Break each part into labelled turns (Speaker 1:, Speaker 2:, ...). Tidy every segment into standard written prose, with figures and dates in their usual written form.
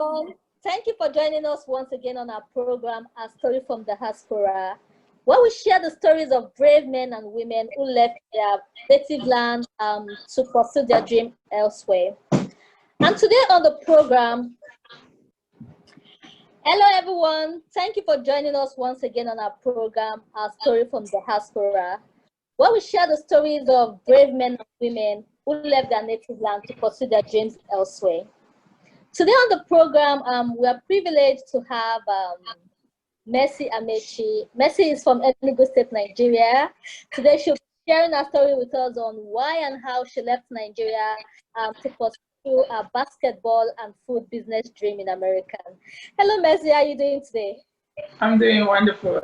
Speaker 1: everyone. Thank you for joining us once again on our program, A Story from the Diaspora, where we share the stories of brave men and women who left their native land to pursue their dream elsewhere. And today on the program, hello everyone. Thank you for joining us once again on our program, A Story from the Diaspora, where we share the stories of brave men and women who left their native land to pursue their dreams elsewhere. Today on the program, we are privileged to have Mercy Amechi. Mercy is from Enugu State, Nigeria. Today she'll be sharing her story with us on why and how she left Nigeria to pursue a basketball and food business dream in America. Hello, Mercy. How are you doing today?
Speaker 2: I'm doing wonderful.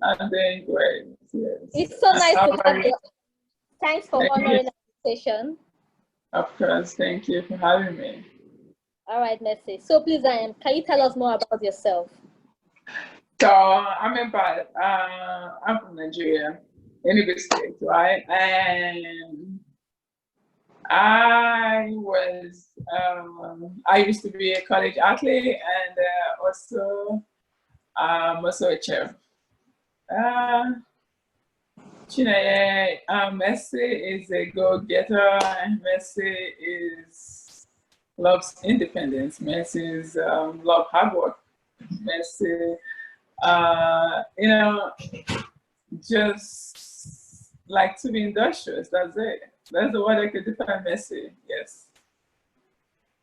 Speaker 2: I'm doing great. Yes.
Speaker 1: It's so nice to have you. Thanks for honoring our invitation.
Speaker 2: Of course, thank you for having me.
Speaker 1: All right, Mercy. So please, can you tell us more about yourself?
Speaker 2: So I'm from Nigeria, Enugu State, right? And I used to be a college athlete and also a chef. Chineye, Messi is a go-getter. Messi loves independence. Messi love hard work. Messi, just like to be industrious. That's it. That's the word I could define Messi. Yes.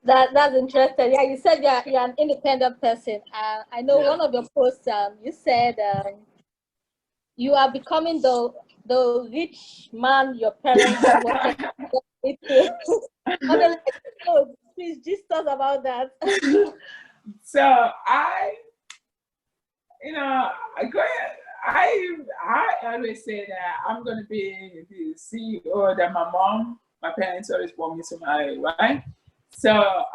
Speaker 1: That's interesting. Yeah, you said you're an independent person. I know one of your posts. You said you are becoming the rich man your parents wanted to. Please just talk about that.
Speaker 2: So I always say that I'm going to be the CEO that my parents always want me to marry, right? So,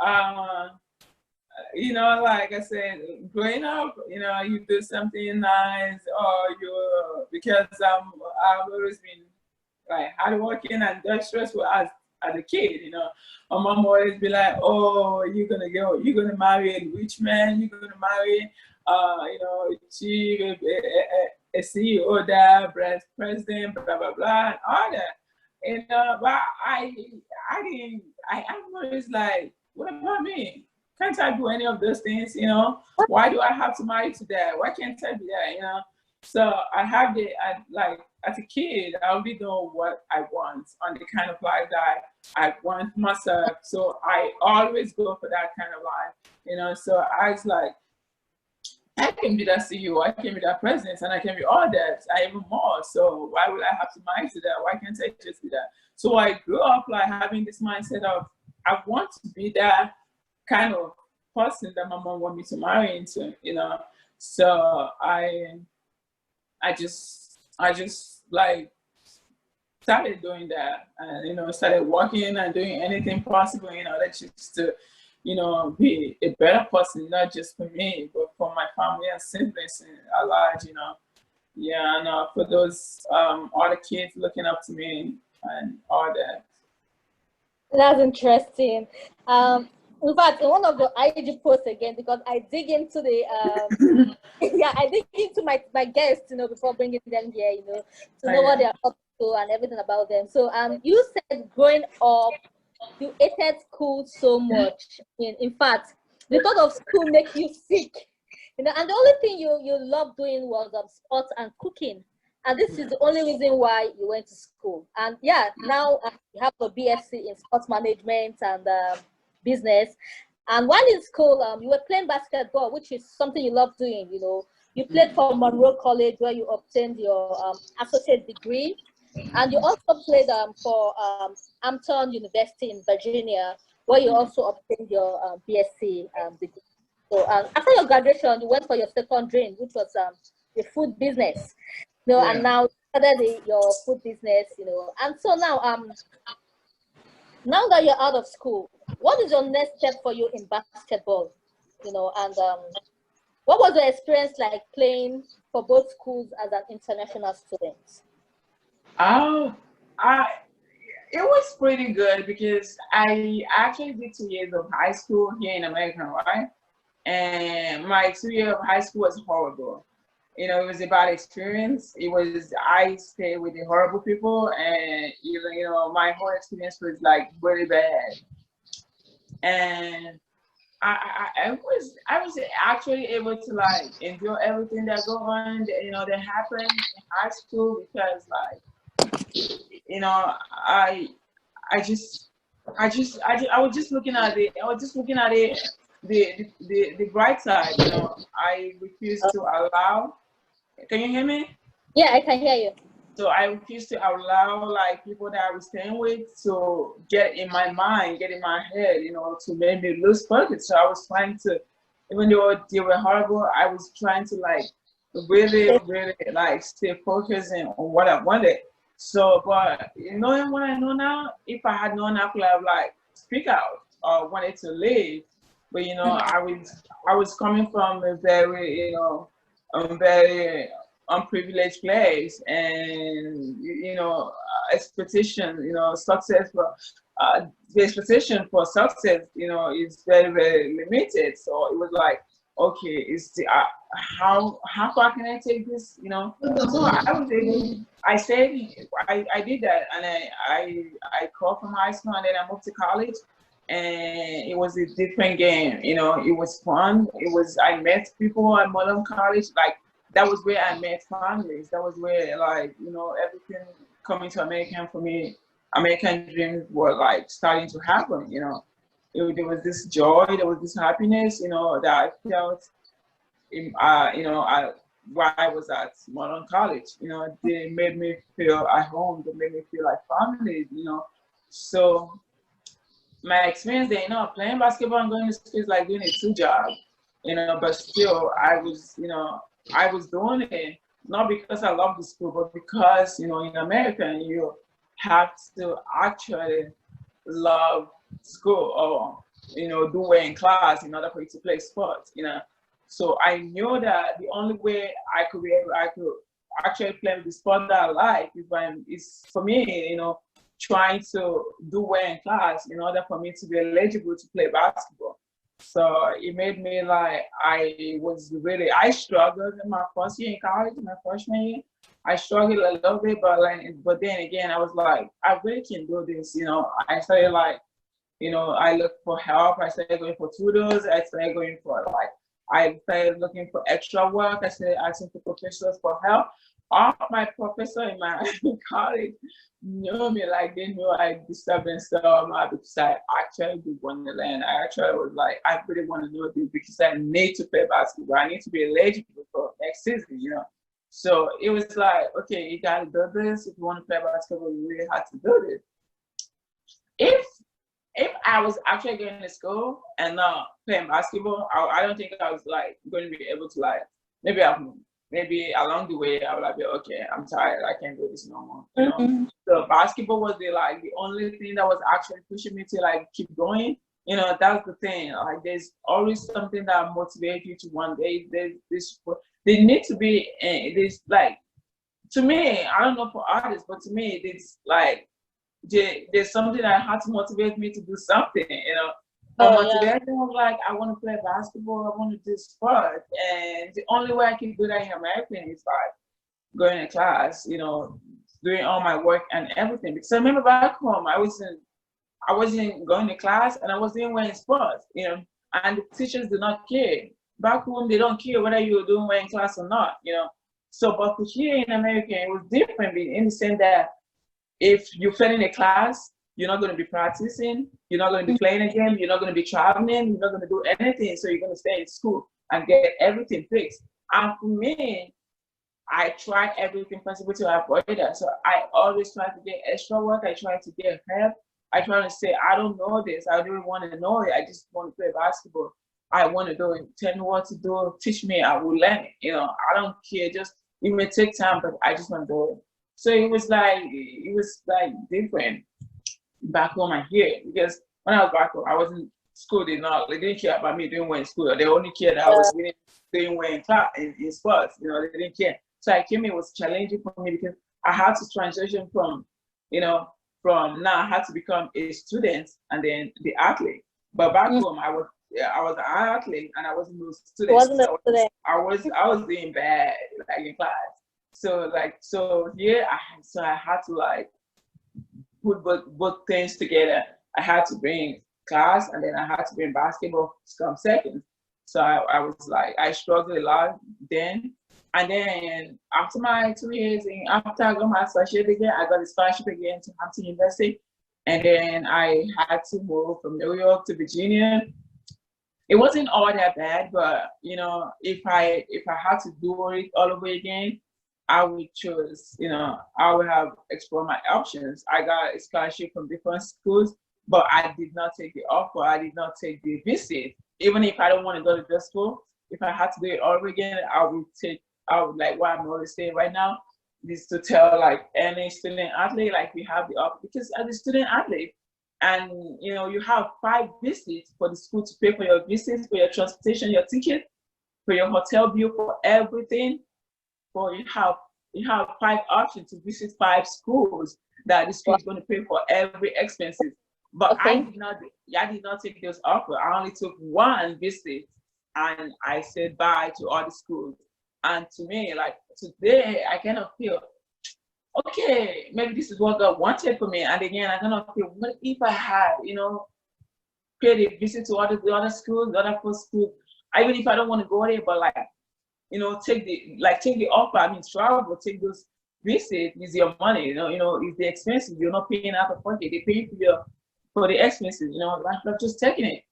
Speaker 2: like I said, growing up, you do something nice, or because I've always been like hardworking and industrious as a kid, My mom always be like, "Oh, you're gonna marry a rich man, you're gonna marry, a CEO, that president, blah blah blah, and all that." But I'm always like, what about me? Can't I do any of those things? Why do I have to marry to that? Why can't I do that? So as a kid, I'll be doing what I want on the kind of life that I want myself. So I always go for that kind of life, So I was like, I can be that CEO, I can be that president, and I can be all that, even more. So why would I have to marry to that? Why can't I just be that? So I grew up like having this mindset of I want to be that kind of person that my mom wanted me to marry into, So I just like started doing that, and started working and doing anything possible, that just to, be a better person, not just for me, but for my family and siblings at large, Yeah, and for those other kids looking up to me and all that.
Speaker 1: That's interesting. In fact, in one of the IG posts again, because I dig into the I dig into my guests, before bringing them here, to know what they are up to and everything about them. So you said growing up, you hated school so much. In fact, the thought of school makes you sick. And the only thing you loved doing was sports and cooking. And this is the only reason why you went to school. And now you have a BSc in sports management and business. And while in school, you were playing basketball, which is something you love doing. You played for Monroe College, where you obtained your associate degree. And you also played for Hampton University in Virginia, where you also obtained your BSc degree. So after your graduation, you went for your second dream, which was the food business. And now you started your food business, And so now that you're out of school, what is your next step for you in basketball? And what was your experience like playing for both schools as an international student?
Speaker 2: it was pretty good because I actually did 2 years of high school here in America, right? And my 2 year of high school was horrible. It was a bad experience. It was I stayed with the horrible people, and my whole experience was like really bad. And I was actually able to like enjoy everything that go on, that happened in high school because like you know I I was just looking at it. I was just looking at it, the bright side. I refuse to allow. Can you hear me?
Speaker 1: Yeah, I can hear you.
Speaker 2: So I refuse to allow like people that I was staying with to get in my mind, get in my head, to make me lose focus. So I was trying to, even though they were horrible, I was trying to like really, really like stay focused on what I wanted. So, but knowing what I know now, if I had known, I could have like speak out or wanted to leave. But I was coming from a very, very unprivileged place, and expectation, success for the expectation for success, is very, very limited. So it was like, okay, is the how far can I take this? So I was able. I said I did that, and I called from high school, and then I moved to college, and it was a different game. It was fun. I met people at modern college, like that was where I met families. That was where like everything coming to American for me, American dreams were like starting to happen. There was this joy, there was this happiness, that I felt in, while I was at modern college. They made me feel at home. They made me feel like family. So my experience there, playing basketball and going to school is like doing a two job. But still I was doing it not because I love the school, but because in America you have to actually love school or do well in class in order for you to play sports. So I knew that the only way I could actually play the sport that I like is for me, trying to do well in class in order for me to be eligible to play basketball. So it made me like I struggled in my first year in college, my freshman year. I struggled a little bit, but then again I was like, I really can do this. I started like, I looked for help. I started going for tutors. I started going for I started looking for extra work. I started asking for professors for help. All my professors in my college knew me, like they knew I disturbed and stuff because I actually did want to learn. I actually was like, I really want to know this because I need to play basketball. I need to be eligible for next season, So it was like, okay, you gotta do this. If you want to play basketball, you really have to do this. If I was actually going to school and not playing basketball, I don't think I was like going to be able to like maybe along the way I would like be okay, I'm tired, I can't do this no more. So basketball was the only thing that was actually pushing me to like keep going. That's the thing. Like there's always something that motivates you to one day. There needs to be this like, to me, I don't know for others, but to me it's like there's something that had to motivate me to do something. Motivation was like, I want to play basketball, I want to do sport, and the only way I can do that in America is by going to class, doing all my work and everything. Because I remember back home, I wasn't going to class and I was doing well in sports, and the teachers did not care. Back home, they don't care whether you're doing well in class or not, So, but here in America, it was different in the sense that if you fail in a class, you're not going to be practicing, you're not going to be playing a game, you're not going to be traveling, you're not going to do anything. So you're going to stay in school and get everything fixed. And for me, I tried everything possible to avoid that. So I always try to get extra work. I try to get help. I try to say, I don't know this. I don't want to know it. I just want to play basketball. I want to do it. Tell me what to do. Teach me. I will learn it. I don't care. It may take time, but I just want to do it. So it was like different back home and here, because when I was back home, I wasn't school. They didn't care about me doing well in school. They only cared that I was really doing well in class in sports. They didn't care. So I came, it was challenging for me because I had to transition from from now I had to become a student and then the athlete. But back home, I was an athlete and I wasn't a student.
Speaker 1: Wasn't a
Speaker 2: So
Speaker 1: student.
Speaker 2: I was doing bad like in class. So here I had to like put both things together. I had to bring class and then I had to bring basketball to come second. So I was like I struggled a lot then. And then after my 2 years, after I got my associate again, I got a scholarship again to Hampton University. And then I had to move from New York to Virginia. It wasn't all that bad, but you know, if I had to do it all over again, I would choose, you know, I would have explored my options. I got a scholarship from different schools, but I did not take the offer. I did not take the visit. Even if I don't want to go to the school, if I had to do it all over again, I would like what I'm always saying right now is to tell like any student athlete, like we have the offer because as a student athlete, and you know, you have 5 visits for the school to pay for your visits, for your transportation, your ticket, for your hotel bill, for everything. For you have 5 options to visit 5 schools that the school is going to pay for every expenses. But
Speaker 1: Okay.
Speaker 2: I did not take those offers. I only took one visit and I said bye to all the schools. And to me, like today, I kind of feel, okay, maybe this is what God wanted for me. And again, I kind of feel, what if I had, you know, paid a visit to the other schools, the other 4 schools, even if I don't want to go there, but like, you know, take the offer. I mean, travel, take those visits is your money. You know, it's the expenses. You're not paying out of pocket. They pay for the expenses. You know, like not just taking it.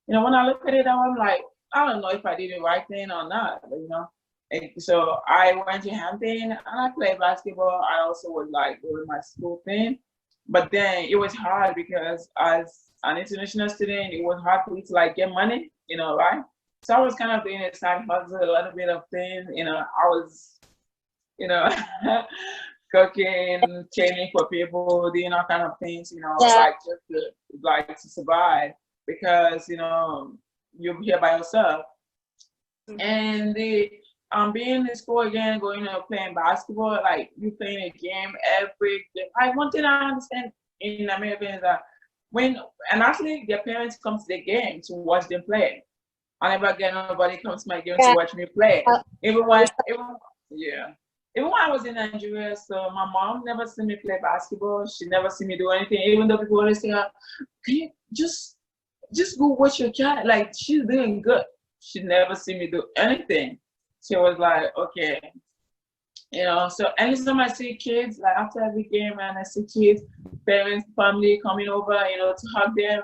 Speaker 2: You know, when I look at it, I'm like, I don't know if I did the right thing or not. But, you know, and so I went to Hampton and I played basketball. I also would like go to my school thing, but then it was hard because as an international student, it was hard for me to like get money. You know, right? So I was kind of doing a side hustle, a little bit of things. You know, I was, you know, cooking, training for people, doing all kind of things. You know,
Speaker 1: Yeah.
Speaker 2: like just to survive because you know you're here by yourself. And the being in school again, going to playing basketball, like you playing a game every game. Like one thing I understand in America is that when and actually their parents come to the game to watch them play. I never get nobody come to my game to
Speaker 1: Yeah.
Speaker 2: watch me play.
Speaker 1: Uh,
Speaker 2: Yeah. Even when I was in Nigeria, so my mom never seen me play basketball. She never seen me do anything. Even though people always say, "Can you just go watch your child? Like she's doing good." She never seen me do anything. She was like, "Okay." You know, so anytime I see kids, like after every game and I see kids, parents, family coming over, you know, to hug them,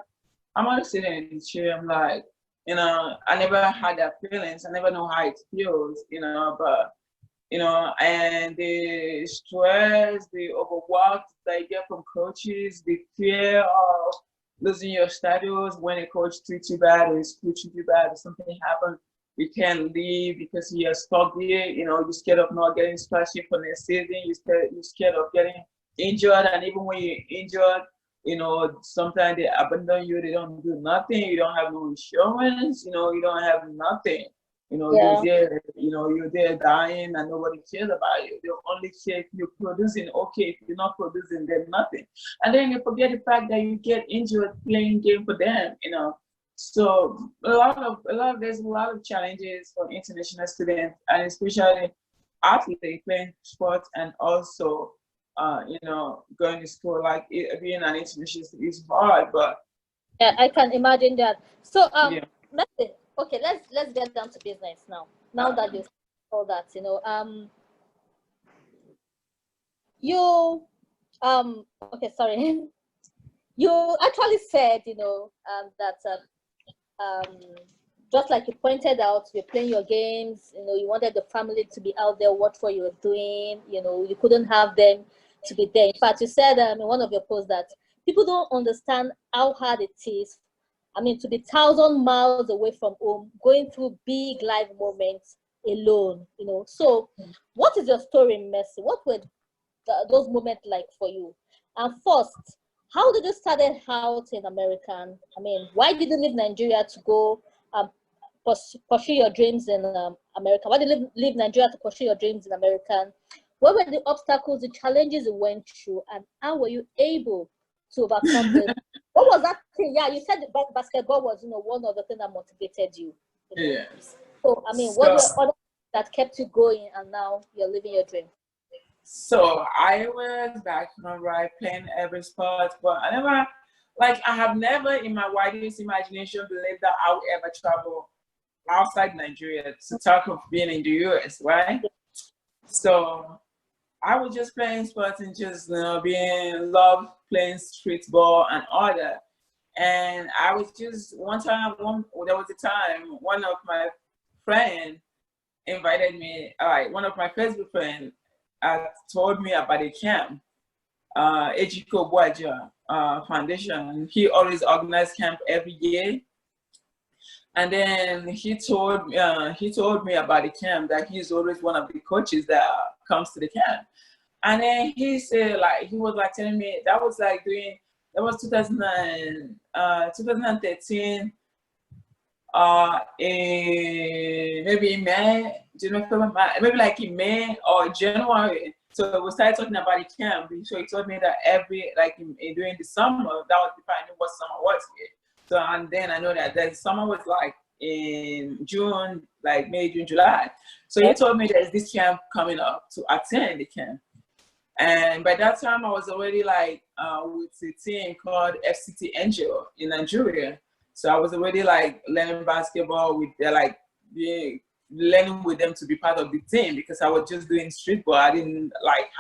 Speaker 2: I'm always sitting in the chair. I'm like, you know, I never had that feelings. I never know how it feels, you know, but, you know, and the stress, the overwork that you get from coaches, the fear of losing your status when a coach treats you bad or his school treats you bad or something happens, you can't leave because you're stuck there, you know, you're scared of not getting scholarship for next season, you're scared of getting injured, and even when you're injured, you know, sometimes they abandon you, they don't do nothing, you don't have no insurance, you know, you don't have nothing. You know,
Speaker 1: yeah.
Speaker 2: you're there dying and nobody cares about you. They only care if you're producing, okay, if you're not producing, then nothing. And then you forget the fact that you get injured playing game for them, you know. So there's a lot of challenges for international students and especially athletes playing sports and also you know, going to school, like being an international is hard, but
Speaker 1: Yeah, I can imagine that. So
Speaker 2: yeah.
Speaker 1: let's get down to business now. Now that you said all that, you know, you okay, sorry. You actually said, you know, that just like you pointed out, you're playing your games, you know, you wanted the family to be out there, watch what you were doing, you know, you couldn't have them to be there. In fact, you said in one of your posts that people don't understand how hard it is. I mean, to be 1,000 miles away from home, going through big life moments alone, you know. So, what is your story, Mercy? What were those moments like for you? And first, how did you started out in American? I mean, why did you leave Nigeria to go um, pursue your dreams in America? Why did you leave Nigeria to pursue your dreams in America? What were the obstacles, the challenges you went through, and how were you able to overcome this. What was that thing? Yeah, you said basketball was, one of the things that motivated you.
Speaker 2: Yes.
Speaker 1: So, I mean, what were other that kept you going and now you're living your dream?
Speaker 2: So I was back home, right, playing every sport, but I have never in my wildest imagination believed that I would ever travel outside Nigeria, to talk of being in the US, right? So I was just playing sports and just love playing street ball and all that. And I was just there was a time one of my friends invited me. All right, one of my Facebook friends told me about a camp, Ejiko Boaja Foundation. He always organized camp every year. And then he told me about the camp, that he's always one of the coaches that comes to the camp. And then he said, he was telling me that was 2013, maybe in May, maybe in May or January. So we started talking about the camp. So he told me that during the summer, that was the time what summer was here. So, and then I know that the summer was in June, May, June, July. So he told me there's this camp coming up to attend the camp. And by that time I was already with a team called FCT Angel in Nigeria. So I was already learning basketball with learning with them to be part of the team, because I was just doing street ball. I didn't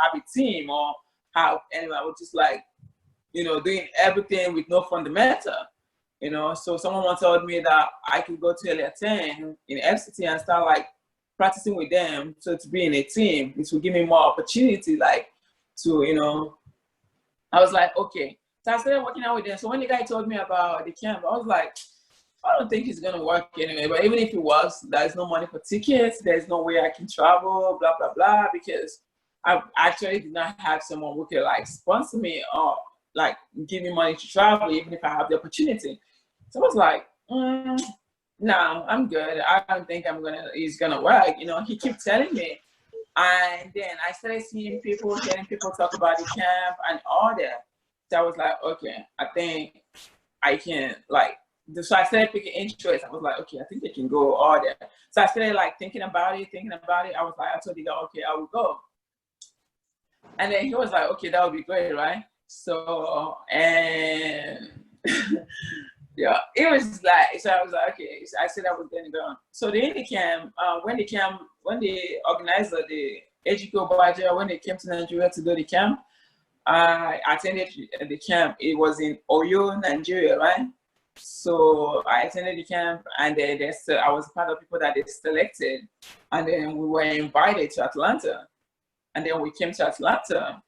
Speaker 2: have a team or have anyone. I was just doing everything with no fundamental. So someone once told me that I could go to LA10 in FCT and start practicing with them. So to be in a team, this will give me more opportunity, I was okay. So I started working out with them. So when the guy told me about the camp, I was I don't think it's gonna work anyway. But even if it was, there's no money for tickets. There's no way I can travel, blah, blah, blah, because I actually did not have someone who could sponsor me or give me money to travel, even if I have the opportunity. So I was no, I'm good. I don't think it's gonna work. He kept telling me. And then I started hearing people talk about the camp and all that. So I was okay, I think I can so I started picking interest. I was okay, I think I can go all that. So I started thinking about it. I was I told the guy, okay, I will go. And then he was okay, that would be great, right? So, and yeah, it was so I was okay. So I said I was going to go. So the Indie camp, when the organizer, the Ejiko Baja, when they came to Nigeria to do the camp, I attended the camp. It was in Oyo, Nigeria, right? So I attended the camp, and then I was part of people that they selected, and then we were invited to Atlanta, and then we came to Atlanta.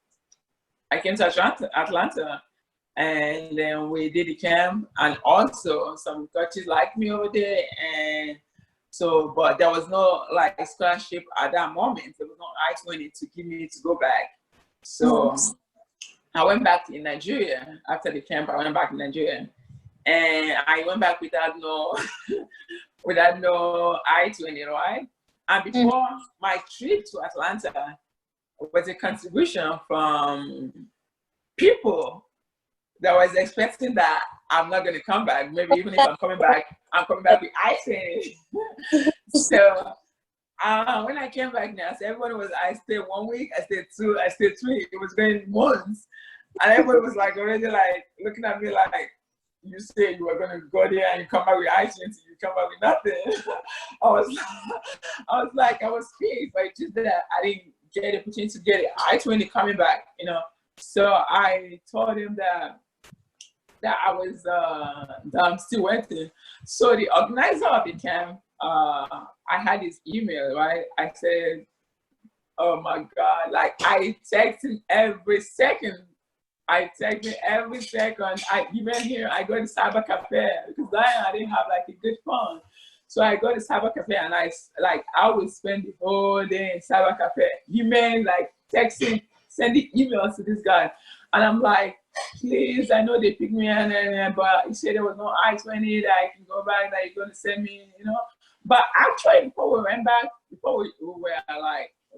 Speaker 2: I came to Atlanta. And then we did the camp, and also some coaches liked me over there. And so, but there was no scholarship at that moment. There was no I-20 to give me to go back. So I went back in Nigeria after the camp. I went back in Nigeria, and I went back without no I-20, right? And before my trip to Atlanta was a contribution from people that was expecting that I'm not going to come back. Maybe even if I'm coming back with I-20. So when I came back now, so everybody was, I stayed 1 week, I stayed 2, I stayed 3. It was going months. And everybody was already looking at me you said you were going to go there and you come back with I-20, you come back with nothing. I was pissed, but it's just that I didn't get the opportunity to get it. I-20 coming back, So I told him that I'm still waiting. So the organizer of the camp, I had his email, right? I said, oh my God, I texted every second. I even here, I go to cyber cafe because I didn't have a good phone. So I go to cyber cafe and I would spend the whole day in cyber cafe, email, texting, sending emails to this guy. And I'm please, I know they picked me and but he said there was no I-20 that I can go back, that you're going to send me, But actually, before we went back, before we were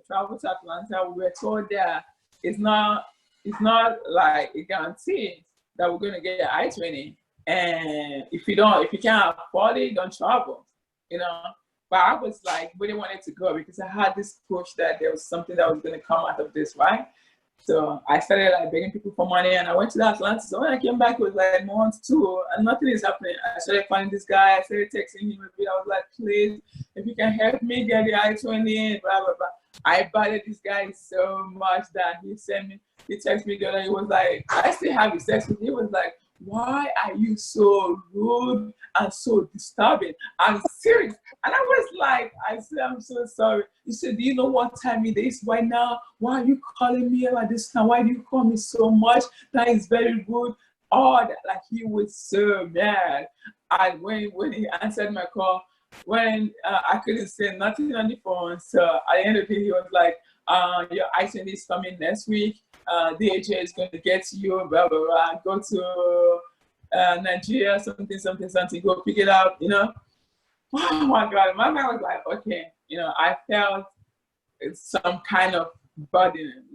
Speaker 2: travel to Atlanta, we were told that it's not a guarantee that we're gonna get I-20, and if you can't afford it, don't travel, you know. But I was like really wanted to go because I had this push that there was something that was gonna come out of this, right? So I started like begging people for money, and I went to the Atlanta. So when I came back, it was like month two, and nothing is happening. I started finding this guy. I started texting him a bit. I was like, please, if you can help me get the I-20, blah blah blah. I bothered this guy so much that he texted me the other. He was like, I still have his text with me. He was like, why are you so rude and so disturbing? I'm serious. And I was like, I said, I'm so sorry. He said, do you know what time it is right now? Why are you calling me at this time? Why do you call me so much? That is very rude. Oh, that, like he was so mad. And when he answered my call, when I couldn't say nothing on the phone. So at the end of the day, he was like, your I-20 is coming next week. DHA is going to get to you, blah, blah, blah. Go to Nigeria, something, go pick it up, you know. Oh my God, my mind was like, okay, you know, I felt some kind of burden,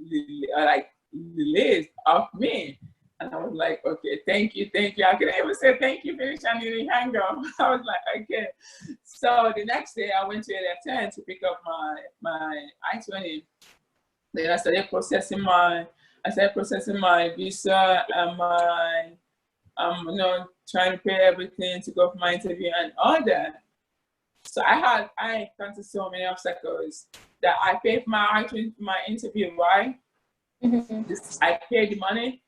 Speaker 2: like released off me. And I was like, okay, thank you. I couldn't even say thank you, finish, I need to hang up. I was like, okay. So the next day I went to LA10 to pick up my I-20. Then I started processing my visa and my, you know, trying to pay everything to go for my interview and all that. So I encountered so many obstacles that I paid for my interview, right?
Speaker 1: Mm-hmm.
Speaker 2: I paid the money.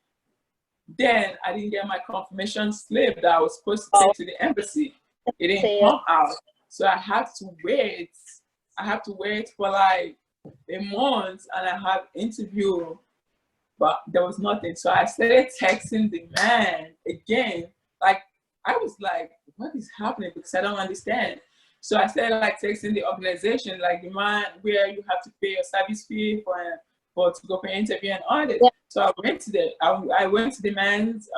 Speaker 2: Then I didn't get my confirmation slip that I was supposed to take to the embassy. It didn't come out. So I had to wait. For like a month, and I had interview, but there was nothing. So I started texting the man again. Like I was like, what is happening? Because I don't understand. So I started like texting the organization, like the man where you have to pay your service fee for to go for an interview and all that. Yeah. So I went to the man's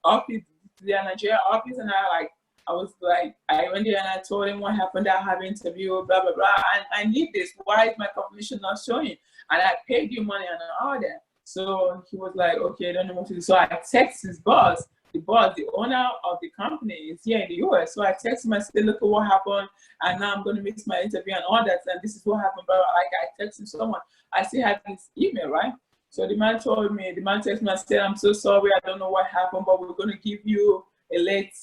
Speaker 2: office, the Nigeria office, and I went there and I told him what happened. I have an interview, blah blah blah, and I need this. Why is my confirmation not showing? And I paid you money and all that. So he was like, okay, I don't know what to do. So I texted his boss. The owner of the company is here in the US. So I texted him, I said, look at what happened, and now I'm going to miss my interview and all that, and this is what happened. But like I texted someone, I still have his email, right? So the man texted me and said, I'm so sorry, I don't know what happened, but we're going to give you a late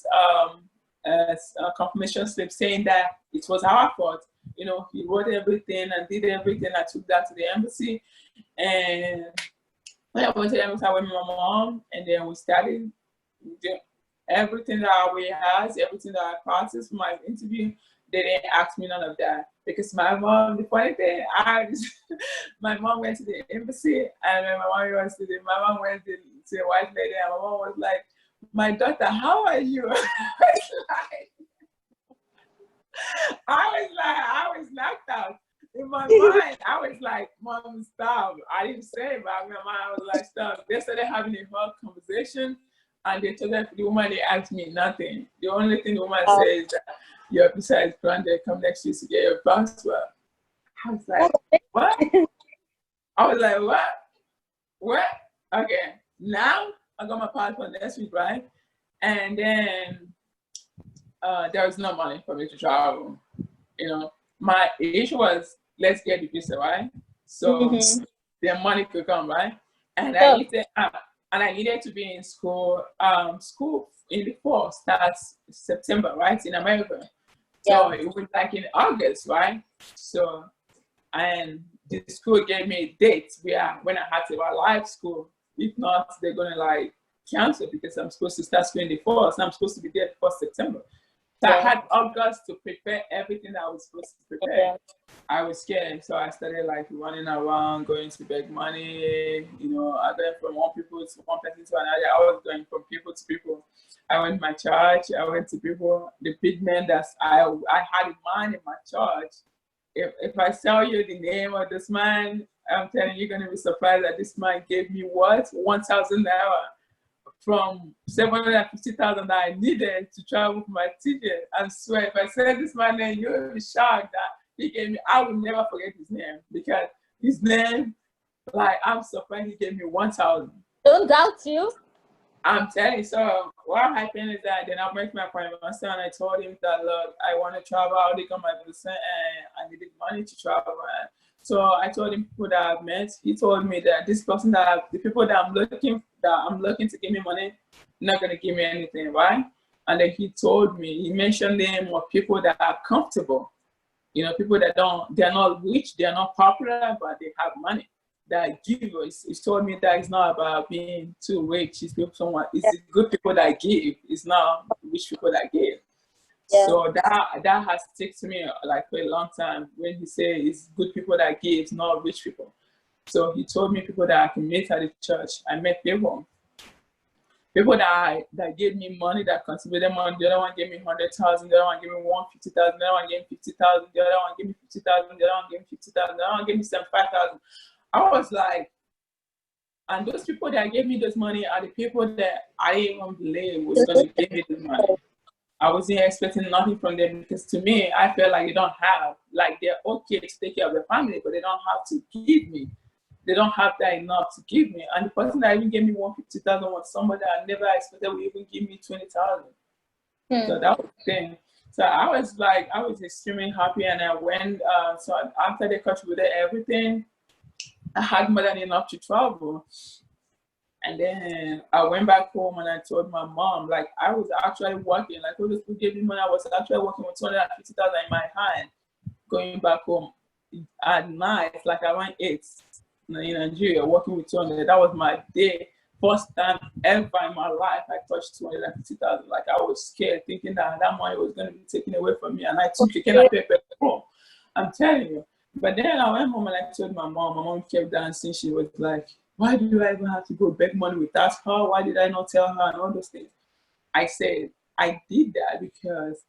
Speaker 2: confirmation slip saying that it was our fault. You know, he wrote everything and did everything. I took that to the embassy, and when I went to the embassy, I went with my mom, and then we started everything that we had, everything that I practiced for my interview. They didn't ask me none of that because my mom, the funny thing, my mom went to the embassy, and when my mom went to the white lady, and my mom was like, my daughter, how are you? I was knocked out. In my mind, I was like, Mom, stop. I didn't say it, but in my mind, I was like, stop. They started having a whole conversation, and they told the woman, they asked me nothing. The only thing the woman said is that your visa is granted, come next week to get your passport. I was like, what? I was like, what? What? Okay, now I got my passport next week, right? And then there was no money for me to travel. You know, my issue was, let's get the visa, right? So the money could come, right? And I needed to be in school. School in the fall starts September, right? In America. So it was like in August, right? So, and the school gave me a date when I had to arrive school. If not, they're gonna like cancel because I'm supposed to start school in the fall. So I'm supposed to be there before September. So I had August to prepare everything that I was supposed to prepare. I was scared, so I started like running around, going to beg money. You know, I went from one person to another. I was going from people to people. I went to my church. I went to people, the big men that I had in mind in my church. If I tell you the name of this man, I'm telling you, you're gonna be surprised that this man gave me what? 1,000 naira. From 750,000 that I needed to travel for my ticket. I swear, if I said this man's name, you will be shocked that he gave me. I will never forget his name because his name, like, I'm surprised he gave me 1,000.
Speaker 1: Don't doubt you.
Speaker 2: I'm telling you, so what happened is that then I went to my prime minister and I told him that, look, I want to travel, I'll take on my visa and I needed money to travel. And so I told him people that I've met. He told me that this person the people that I'm looking to give me money, not gonna give me anything, right? And then he mentioned the name of people that are comfortable, people that they're not rich, they're not popular, but they have money that give. He's told me that it's not about being too rich. It's good people that give. It's not rich people that give.
Speaker 1: Yeah.
Speaker 2: So that has stuck to me like for a long time when he said it's good people that give, not rich people. So he told me people that I can meet at the church. I met people that gave me money, that contributed money. The other one gave me 100,000. The other one gave me 150,000. The other one gave me 50,000. The other one gave me 50,000. The other one gave me 50,000. The other one gave me 75,000. I was like, and those people that gave me this money are the people that I didn't even believe was going to give me this money. I wasn't expecting nothing from them because to me, I felt like they're okay to take care of their family, but they don't have to give me. They don't have that enough to give me. And the person that even gave me 150,000 was somebody that I never expected would even give me 20,000. So that was the thing. So I was extremely happy, and I went. So after they contributed everything, I had more than enough to travel. And then I went back home and I told my mom, like, I was actually working, like, all those people gave me money. I was actually working with 250,000 in my hand, going back home at night, like around 8 in Nigeria, working with 200. That was my day. First time ever in my life I touched 250,000. Like, I was scared, thinking that money was going to be taken away from me. And I took it, cannot pay home. I'm telling you. But then I went home and I told my mom. My mom kept dancing. She was like, why do I even have to go beg money without her? Why did I not tell her and all those things? I said, I did that because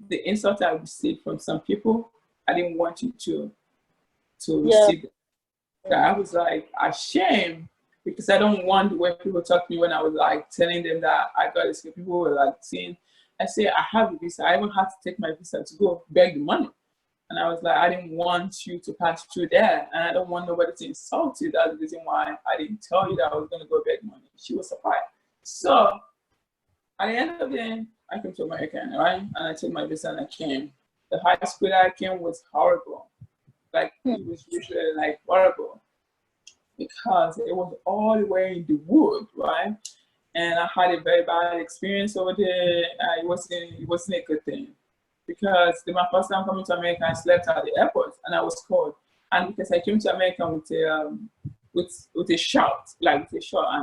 Speaker 2: the insult I received from some people, I didn't want you to receive it. So I was like ashamed because I don't want the way people talk to me when I was like telling them that I got this. People were like saying, I say, I have a visa. I even had to take my visa to go beg the money. And I was like, I didn't want you to pass through that. And I don't want nobody to insult you. That's the reason why I didn't tell you that I was going to go beg money. She was surprised. So at the end of the day, I came to America, right? And I took my visa and I came. The high school that I came was horrible. Like, it was usually like horrible because it was all the way in the wood, right? And I had a very bad experience over there. It wasn't a good thing. Because my first time coming to America, I slept at the airport and I was cold. And because I came to America with a shot, and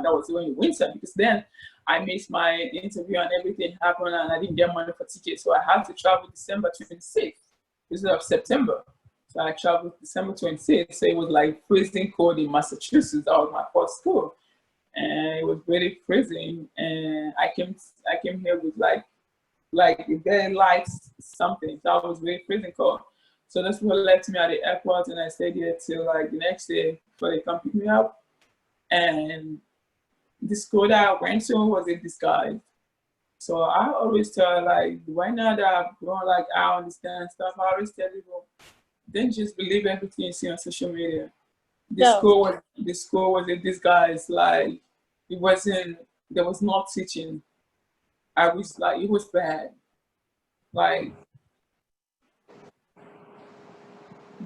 Speaker 2: that was when in winter. Because then I missed my interview and everything happened, and I didn't get money for tickets, so I had to travel December 26th instead of September. So I traveled December 26th. So it was like freezing cold in Massachusetts. That was my first school, and it was really freezing. And I came here with like a very light something. So I was really freezing cold. So those people left me at the airport and I stayed here till like the next day before they come pick me up. And the school that I went to was in disguise. So I always tell, like, right now that I've grown, like, I understand stuff, I always tell people, don't just believe everything you see on social media. The school was in disguise. Like, there was no teaching. I was like, it was bad. Like,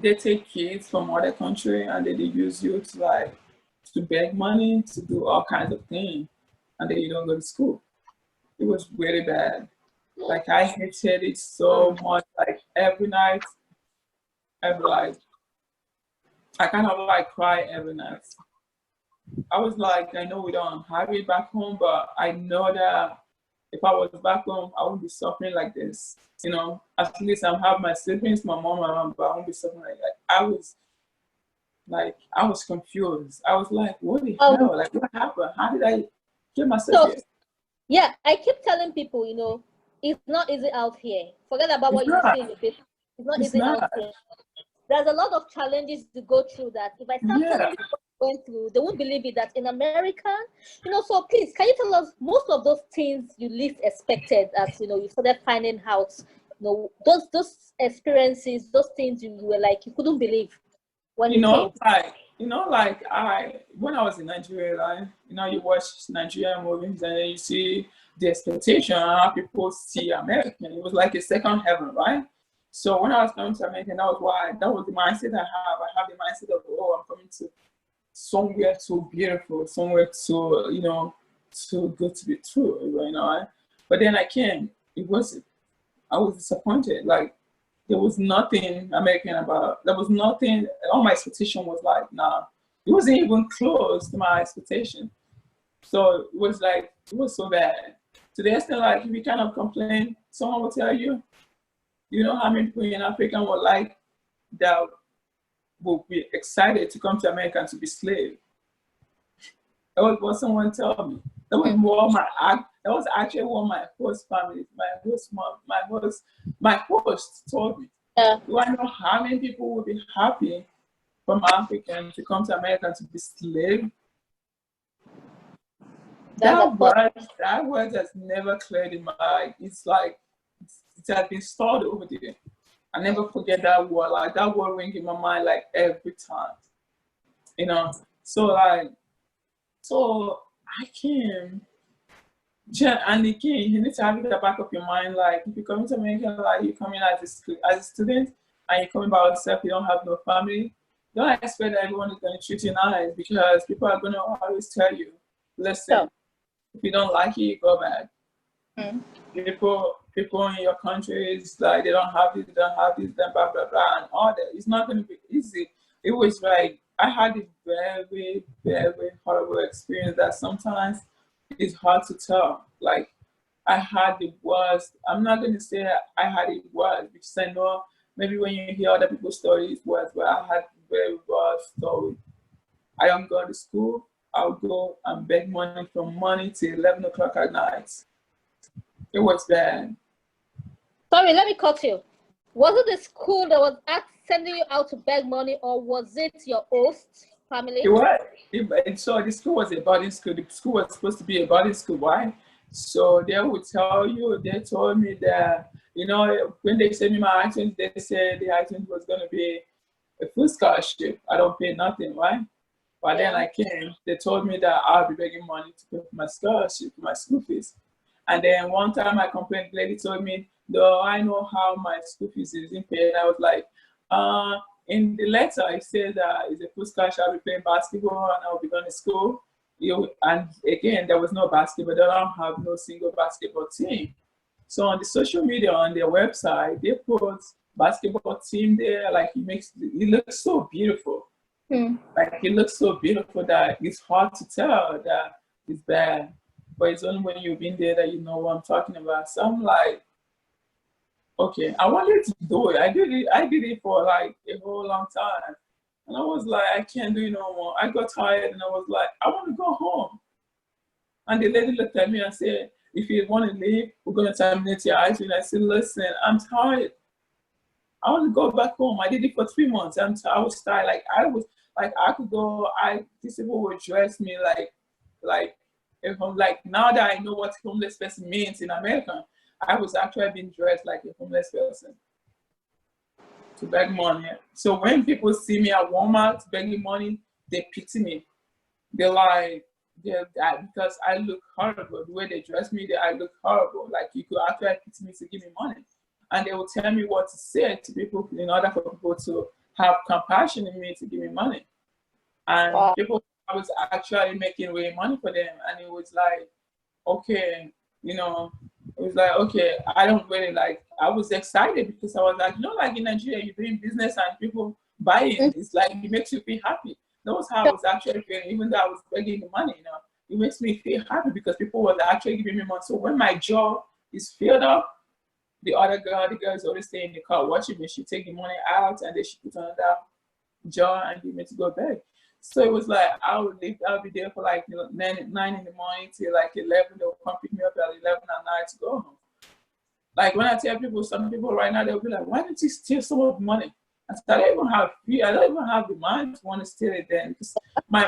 Speaker 2: they take kids from other country and they use you to beg money, to do all kinds of things, and then you don't go to school. It was really bad. Like, I hated it so much. Like, every night, I kind of like cry every night. I was like, I know we don't have it back home, but I know that if I was back home, I wouldn't be suffering like this. At least I have my siblings, my mom around, but I won't be suffering like that. I was confused. I was like, what the hell? Like, what happened? How did I get myself here?
Speaker 1: Yeah, I keep telling people, it's not easy out here. Forget about what you see in the paper. It's not easy out here. There's a lot of challenges to go through that. If I start telling people going through, they won't believe it that in America, so please, can you tell us most of those things you least expected as, you started finding out, those experiences, those things you were like, you couldn't believe when you came?
Speaker 2: Like, you know, like when I was in Nigeria, like, you know, you watch Nigerian movies and then you see the expectation how people see American. It was like a second heaven, right? So when I was coming to America, that was the mindset I have. I have the mindset of, oh, I'm coming to somewhere too beautiful, somewhere too, you know, too good to be true, you know. But then I came. I was disappointed. Like there was nothing American about. There was nothing. All my expectation was like, nah, it wasn't even close to my expectation. So it was like it was so bad. To the extent like if you kind of complain, someone will tell you, you know how many people in Africa would like that will be excited to come to America and to be slave. That was what someone told me. That was more that was actually what my host family, my host told me.
Speaker 1: Yeah.
Speaker 2: Do I know how many people would be happy from African to come to America to be slave? That word has never cleared in my eye. It's like it has been stored over there. I never forget that word. Like that word ring in my mind like every time. You know. So I came. And again, you need to have it in the back of your mind. Like if you're coming to America, like you're coming as a student and you're coming by yourself, you don't have no family. Don't expect that everyone is going to treat you nice because people are going to always tell you, listen, if you don't like it, you go back. People in your country is like they don't have this, then blah blah blah, and all that. It's not going to be easy. It was like I had a very, very horrible experience that sometimes it's hard to tell. Like I had the worst. I'm not going to say I had it worse because I know maybe when you hear other people's stories, it's worse. But I had very worst story. I don't go to school. I'll go and beg money from morning till 11 o'clock at night. It was bad.
Speaker 1: Sorry, let me cut you. Was it the school that was sending you out to beg money, or was it your host family?
Speaker 2: It was. So the school was a boarding school. The school was supposed to be a boarding school. Why? So they would tell you. They told me that, you know, when they sent me my iTunes, they said the iTunes was going to be a full scholarship. I don't pay nothing, right? But then I came. They told me that I'll be begging money to pay for my scholarship, my school fees. And then one time I complained, the lady told me, though I know how my school fees is being paid. I was like, in the letter, it said that it's a full scholarship. I'll be playing basketball and I'll be going to school. And again, there was no basketball. They don't have no single basketball team. So on the social media, on their website, they put basketball team there. Like it looks so beautiful. Like it looks so beautiful that it's hard to tell that it's bad. But it's only when you've been there that you know what I'm talking about. So I'm like, okay, I wanted to do it. I did it for like a whole long time. And I was like, I can't do it no more. I got tired and I was like, I want to go home. And the lady looked at me and said, if you want to leave, we're going to terminate your iTunes. I said, listen, I'm tired. I want to go back home. I did it for 3 months. I was tired. I could go, these people would dress me like, if I'm like, now that I know what homeless person means in America, I was actually being dressed like a homeless person to beg money. So when people see me at Walmart begging money, they pity me. They're like, because I look horrible. The way they dress me, I look horrible. Like you could actually pity me to give me money. And they will tell me what to say to people in order for people to have compassion in me to give me money. And people, I was actually making way money for them. And it was like, okay, you know, it was like, okay, I don't really like, I was excited because I was like, you know, like in Nigeria, you're doing business and people buying, it's like, it makes you feel happy. That was how I was actually feeling, even though I was begging the money, you know, it makes me feel happy because people were actually giving me money. So when my jaw is filled up, the girl is always staying in the car watching me. She take the money out and then she put another jar and give me to go back. So it was like I'll be there for like 9 in the morning till like 11. They'll come pick me up at 11 at night to go home. Like when I tell people, some people right now they'll be like, "Why didn't you steal some of the money?" I said, I don't even have the mind to want to steal it then. Because my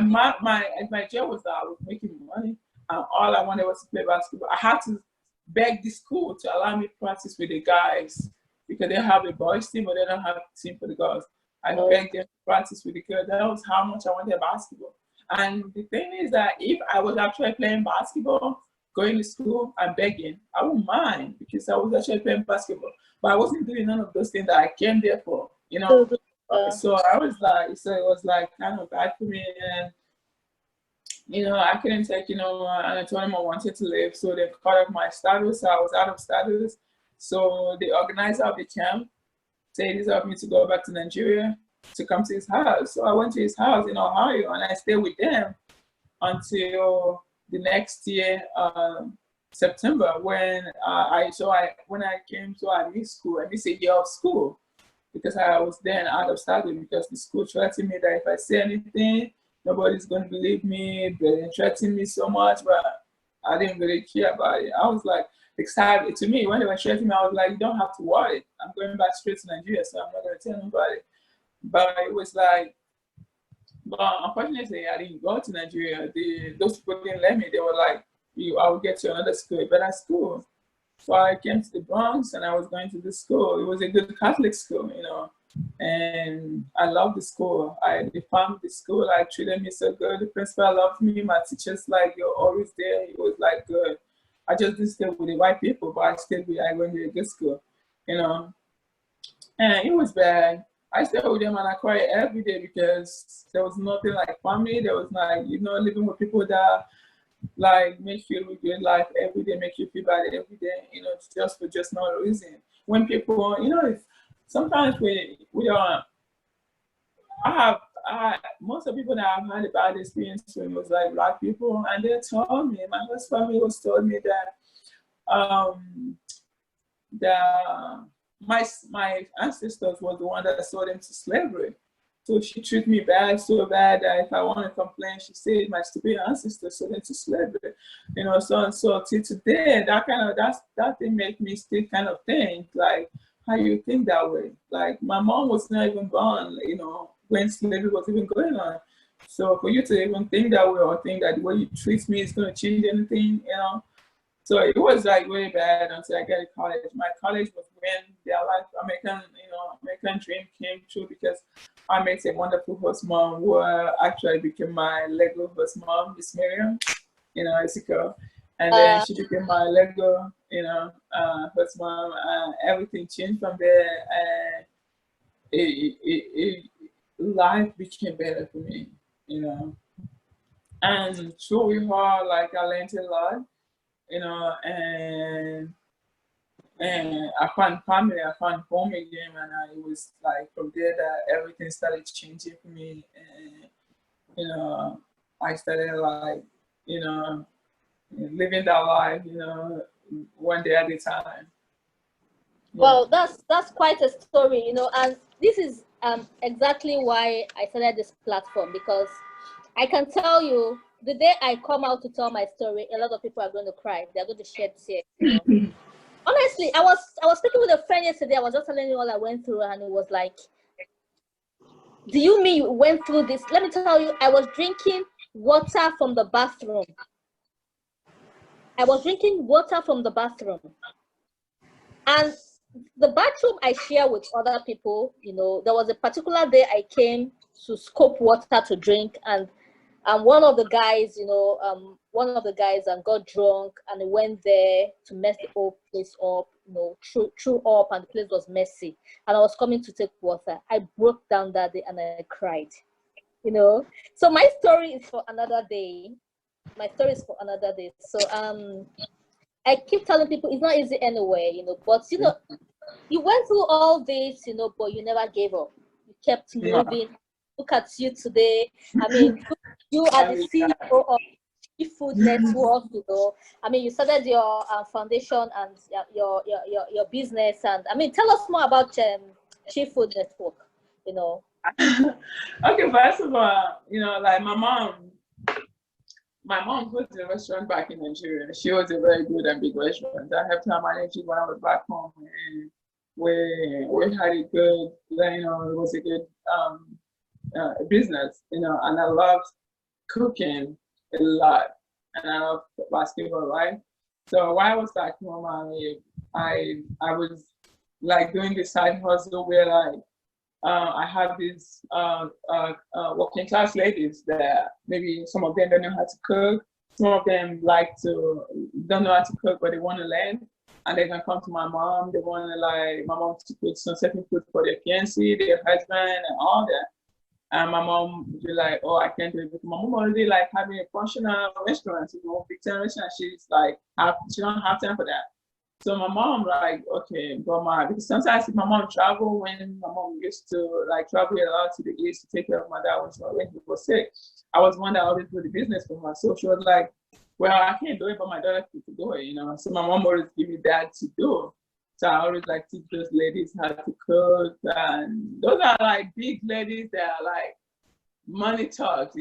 Speaker 2: job was that I was making money and all I wanted was to play basketball. I had to beg the school to allow me to practice with the guys because they have a boys team but they don't have a team for the girls. I begged them to practice with the girls. That was how much I wanted basketball. And the thing is that if I was actually playing basketball, going to school and begging, I wouldn't mind because I was actually playing basketball. But I wasn't doing none of those things that I came there for, you know. So I was like, so it was like kind of bad for me. And, you know, I couldn't take, you know, and I told them I wanted to leave. So they cut off my status. So I was out of status. So the organizer of the camp said he wanted me to go back to Nigeria to come to his house. So I went to his house in Ohio and I stayed with them until the next year, September, when when I came to I missed school. I missed a year of school because I was then out of status because the school threatened me that if I say anything, nobody's going to believe me. They threatened me so much, but I didn't really care about it. I was like excited. To me, when they were threatening me, I was like, you don't have to worry. I'm going back straight to Nigeria, so I'm not going to tell nobody. But it was like, but unfortunately, I didn't go to Nigeria. Those people didn't let me. They were like, I will get you another school, a better school. So I came to the Bronx and I was going to this school. It was a good Catholic school, you know, and I loved the school. The family, the school, like treated me so good. The principal loved me. My teachers, like, you're always there. It was like good. I just didn't stay with the white people, but I went to a good school, you know. And it was bad. I stayed with them and I cried every day because there was nothing like family. There was like, you know, living with people that like make you live your life every day, make you feel bad every day, you know, just for just no reason. When people, you know, sometimes we are, most of the people that I've had a bad experience with was like Black people, and they told me, my host family was told me that my ancestors was the one that sold them to slavery. So she treated me bad, so bad that if I want to complain, she said my stupid ancestors sold them to slavery. You know, so till today, that thing make me still kind of think like, how you think that way? Like my mom was not even born, you know, when slavery was even going on. So for you to even think that way or think that the way you treat me is going to change anything, you know. So it was like really bad until I got to college. My college was when their life, American dream came true because I met a wonderful host mom who actually became my Lego host mom, Miss Miriam, you know, Isiko. And then she became my Lego, you know, host mom. Everything changed from there, and life became better for me, you know. And through her, like I learned a lot, you know, and I found family, I found home again, and it was like from there that everything started changing for me, and you know, I started like, you know, living that life, you know, one day at a time.
Speaker 1: Yeah. Well, that's quite a story, you know, and this is exactly why I started this platform, because I can tell you, the day I come out to tell my story, a lot of people are going to cry. They're going to shed tears. You know? Honestly, I was speaking with a friend yesterday. I was just telling you all I went through, and it was like, do you mean you went through this? Let me tell you, I was drinking water from the bathroom. And the bathroom I share with other people, you know, there was a particular day I came to scope water to drink, and one of the guys, you know, got drunk and went there to mess the whole place up, you know, threw up, and the place was messy. And I was coming to take water. I broke down that day and I cried, you know. So my story is for another day. So I keep telling people it's not easy anyway, you know, but you know, you went through all this, you know, but you never gave up. You kept moving. Look at you today. I mean, you are the CEO of Seafood Network, you know. I mean, you started your foundation and your business, and I mean, tell us more about Seafood Network, you know.
Speaker 2: Okay, first of all, you know, like my mom was a restaurant back in Nigeria. She was a very good and big restaurant. I helped her manage it when I was back home, and we had a good, you know, it was a good business, you know, and I loved cooking a lot, and I loved basketball, right? So while I was back home, I was like doing this side hustle where like I have these working class ladies that maybe some of them don't know how to cook. Some of them don't know how to cook, but they want to learn. And they're gonna come to my mom. They want to like my mom to cook some certain food for their fiancé, their husband, and all that. And my mom would be like, "Oh, I can't do it." Because my mom already like having a functional restaurant, big time restaurant. She's like, she don't have time for that. So my mom like, okay, but because sometimes if my mom travel, when my mom used to like travel a lot to the east to take care of my dad when he was sick, I was one that always do the business for her. So she was like, well, I can't do it, but my daughter could do it, So my mom always give me that to do. So I always like teach those ladies how to cook, and those are like big ladies that are like money talks.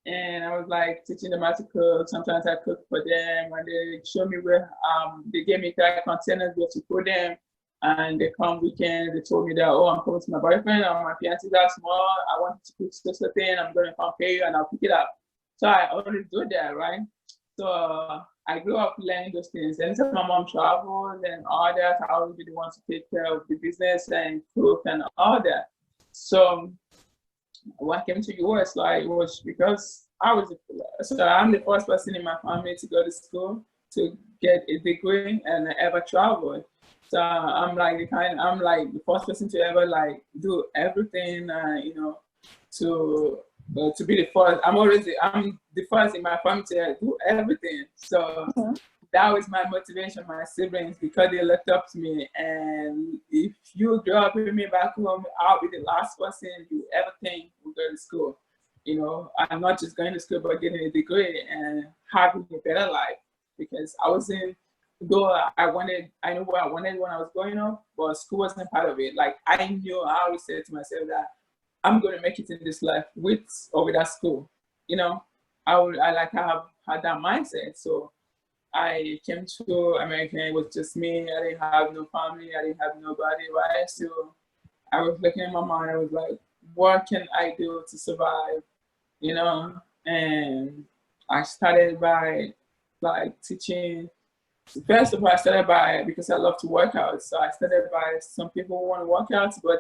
Speaker 2: And I was like teaching them how to cook. Sometimes I cook for them, and they show me where they gave me that containers where to put them. And they come weekends, they told me that, oh, I'm coming to my boyfriend or my fiance that's small. I want you to cook this thing. I'm gonna come pay you and I'll pick it up. So I always do that, right? So I grew up learning those things. And since my mom traveled and all that, I always be the one to take care of the business and cook and all that. So when I came to US, like it was because I'm the first person in my family to go to school to get a degree and ever travel. So I'm like the first person to ever like do everything, to be the first. I'm the first in my family to do everything. So that was my motivation, my siblings, because they looked up to me. And if you grow up with me back home, I'll be the last person you ever think will go to school. I'm not just going to school, but getting a degree and having a better life. Because I knew what I wanted when I was growing up, but school wasn't part of it. Like I always said to myself that I'm going to make it in this life with or without school. I have had that mindset. So I came to America, it was just me. I didn't have no family, I didn't have nobody, right? So I was looking at my mind, I was like, what can I do to survive? And I started by like teaching. First of all, I started by, because I love to work out. So I started by some people who want to work out, but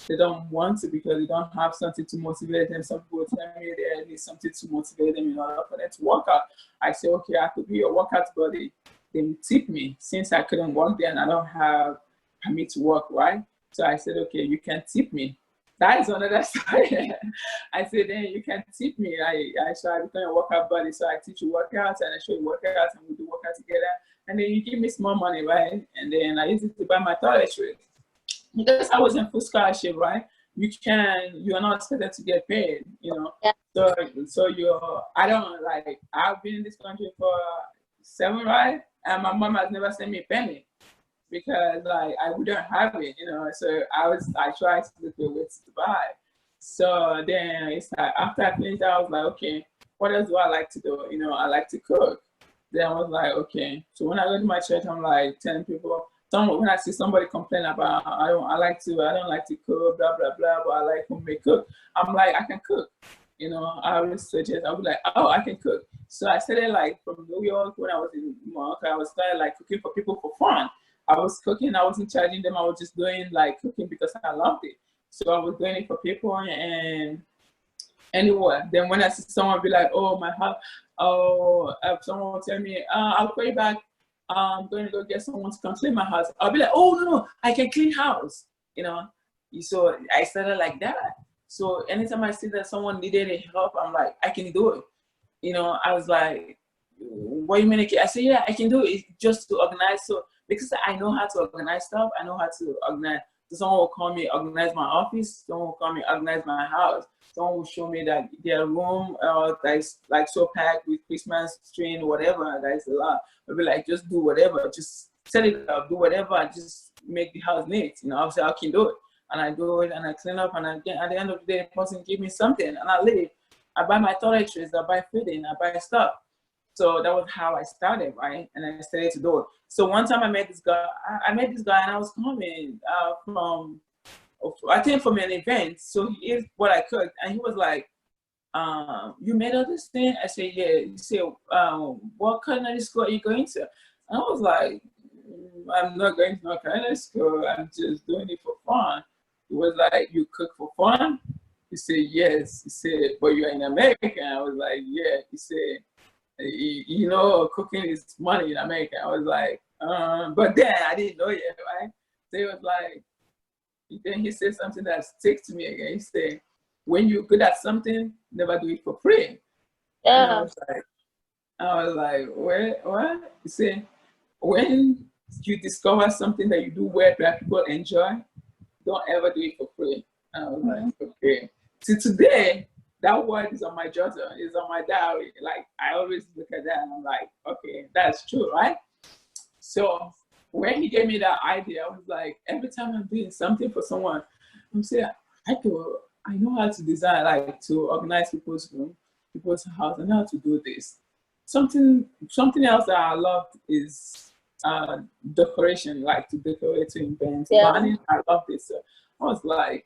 Speaker 2: they don't want to because they don't have something to motivate them. Some people tell me they need something to motivate them in order for them to work out. I say, okay, I could be your workout buddy. Then tip me, since I couldn't work there and I don't have permit to work, right? So I said, okay, you can tip me. That is another story. I said, then you can tip me. I become a workout buddy. So I teach you workouts and I show you workouts and we do workouts together. And then you give me small money, right? And then I use it to buy my toiletries. Because I was in full scholarship, right? You're not expected to get paid,
Speaker 1: Yeah.
Speaker 2: So I've been in this country for 7, right? And my mom has never sent me a penny because like I wouldn't have it, So I tried to look for ways to buy. So then it's like after I finished, I was like, okay, what else do I like to do? I like to cook. Then I was like, okay. So when I go to my church, I'm like telling people. When I see somebody complain about I don't like to cook, blah blah blah, but I like homemade cook. I'm like, I can cook. I always suggest. I'll be like, oh, I can cook. So I started like from New York when I was in Morocco. I was started like cooking for people for fun. I was cooking. I wasn't charging them. I was just doing like cooking because I loved it. So I was doing it for people and anyway. Then when I see someone be like, oh my house, someone will tell me, I'll pay back. I'm going to go get someone to come clean my house. I'll be like, oh no, I can clean house. So I started like that. So anytime I see that someone needed help, I'm like, I can do it. I was like, what do you mean? I said, yeah, I can do it. It's just to organize. So because I know how to organize stuff, I know how to organize. So someone will call me organize my office. Someone will call me organize my house. Someone will show me that their room that's like so packed with Christmas tree and whatever. That is a lot. I'll be like, just do whatever. Just set it up. Do whatever. Just make the house neat. I'll say I can do it, and I do it, and I clean up, and at the end of the day, the person give me something, and I leave. I buy my toiletries. I buy feeding. I buy stuff. So that was how I started, right? And I started to do it. So one time I met this guy. And I was coming from an event. So he ate what I cooked, and he was like, "You made all this thing?" I said, "Yeah." He said, "What culinary school are you going to?" And I was like, "I'm not going to no culinary school. I'm just doing it for fun." He was like, you cook for fun? He said, yes. He said, but you're in America. I was like, yeah. He said, you know, cooking is money in America. I was like, but then I didn't know yet, right? So he was like, then he said something that sticks to me again. He said, when you're good at something, never do it for free. And
Speaker 1: Yeah.
Speaker 2: I was like, what? He said, when you discover something that you do well that people enjoy, don't ever do it for free. And I was like, okay. See, today, that word is on my journal, is on my diary. Like, I always look at that and I'm like, okay, that's true, right? So when he gave me that idea, I was like, every time I'm doing something for someone, I'm saying, I know how to design, like to organize people's room, people's house, and how to do this. Something else that I love is decoration, like to decorate to events, planning. I love this. So I was like,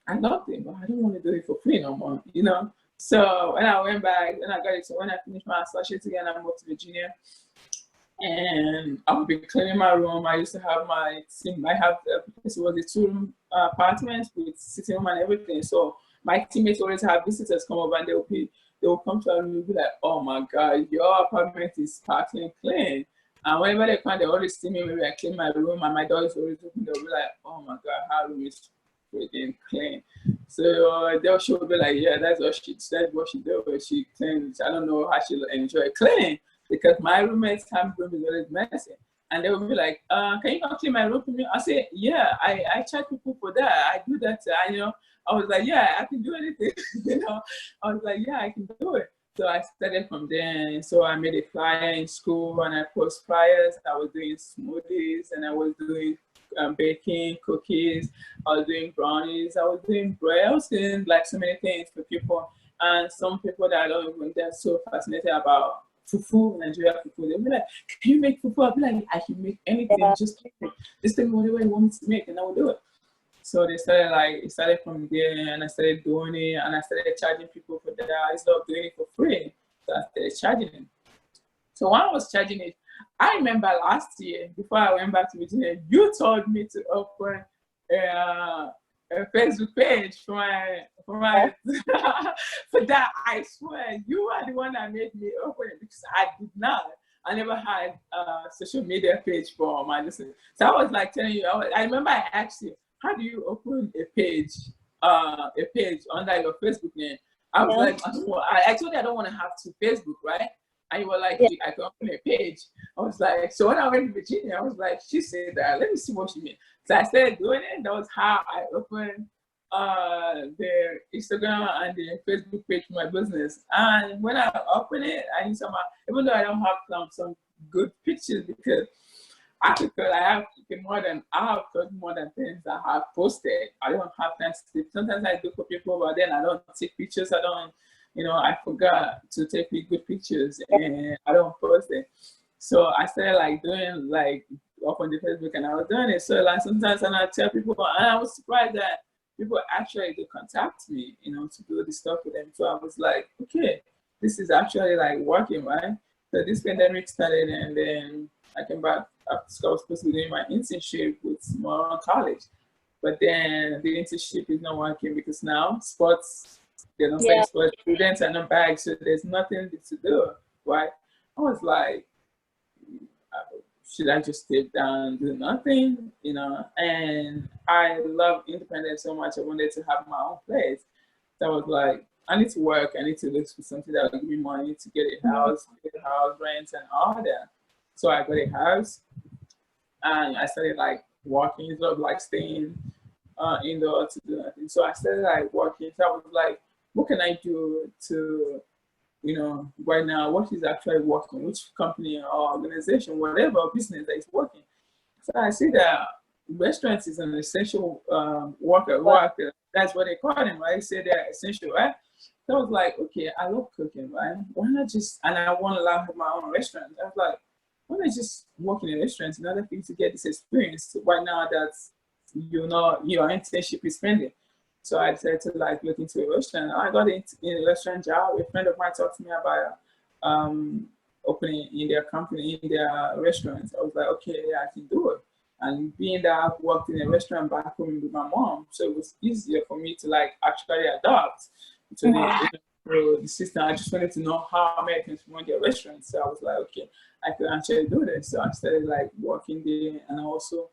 Speaker 2: I love it, but I don't want to do it for free no more, you know? So when I went back, and I got it, so when I finished my associates again, I moved to Virginia. And I would be cleaning my room. I used to have my team. I have this was a 2-room apartment with sitting room and everything. So my teammates always have visitors come over, and they will come to us and be like, "Oh my God, your apartment is sparkling clean." And whenever they come, they always see me. Maybe I clean my room, and my door is always open. They'll be like, "Oh my God, her room is freaking clean." So she'll be like, "Yeah, that's what she does. She cleans. I don't know how she enjoy cleaning." Because my roommate's time room is always messy. And they will be like, can you come clean my room for me? I say, yeah, I charge people for that. I do that. You know, I was like, yeah, I can do anything. You know, I was like, yeah, I can do it. So I started from there. So I made a flyer in school and I post flyers. I was doing smoothies and I was doing baking, cookies. I was doing brownies. I was doing bread. I was doing like so many things for people. And some people that I don't even, they're so fascinated about fufu, Nigeria fufu. They'll be like, can you make fufu? I'll be like, I can make anything, just tell me whatever you want me to make and I will do it. So it started from there and I started doing it and I started charging people for that. I stopped doing it for free. So I started charging it. So when I was charging it, I remember last year, before I went back to Virginia, you told me to open a Facebook page for for that. I swear you are the one that made me open it because I did not. I never had a social media page for my listeners. So I was like telling you, I remember I asked you, how do you open a page under your Facebook name? I was like, I told you I don't want to have 2 Facebook, right? And you were like, I can open a page. I was like, so when I went to Virginia, I was like, she said that, let me see what she means. So I started doing it. That was how I opened the Instagram and the Facebook page for my business. And when I open it, I need even though I don't have some good pictures because I have more than things I have posted. I don't have time to sometimes I do for people, but then I don't take pictures. I forgot to take good pictures and I don't post it. So I started doing up on the Facebook and I was doing it. So sometimes and I tell people, and I was surprised that people actually do contact me, to do this stuff with them. So I was like, okay, this is actually working, right? So this pandemic started and then I came back after I was supposed to be doing my internship with Moron College. But then the internship is not working because now sports, they don't play sports, students are not back, so there's nothing to do, right? I was like, should I just step down and do nothing, And I love independence so much. I wanted to have my own place. So I was like, I need to work. I need to look for something that will give me money to get a house, rent, and all that. So I got a house, and I started working instead of staying indoor to do nothing. So I started working. So I was like, what can I do to right now, what is actually working, which company or organization, whatever business that is working. So I see that restaurants is an essential worker. That's what they call them, right? They say they're essential, right? So I was like, okay, I love cooking, right? Why not and I want to have my own restaurant. I was like, why not just work in a restaurant in order for you to get this experience right now that your internship is spending. So I decided to look into a restaurant. I got in a restaurant job. A friend of mine talked to me about opening in their company, in their restaurant. I was like, okay, yeah, I can do it. And being that I've worked in a restaurant back home with my mom, so it was easier for me to like actually adapt to the system. I just wanted to know how Americans run their restaurants. So I was like, okay, I could actually do this. So I started like working there, and I also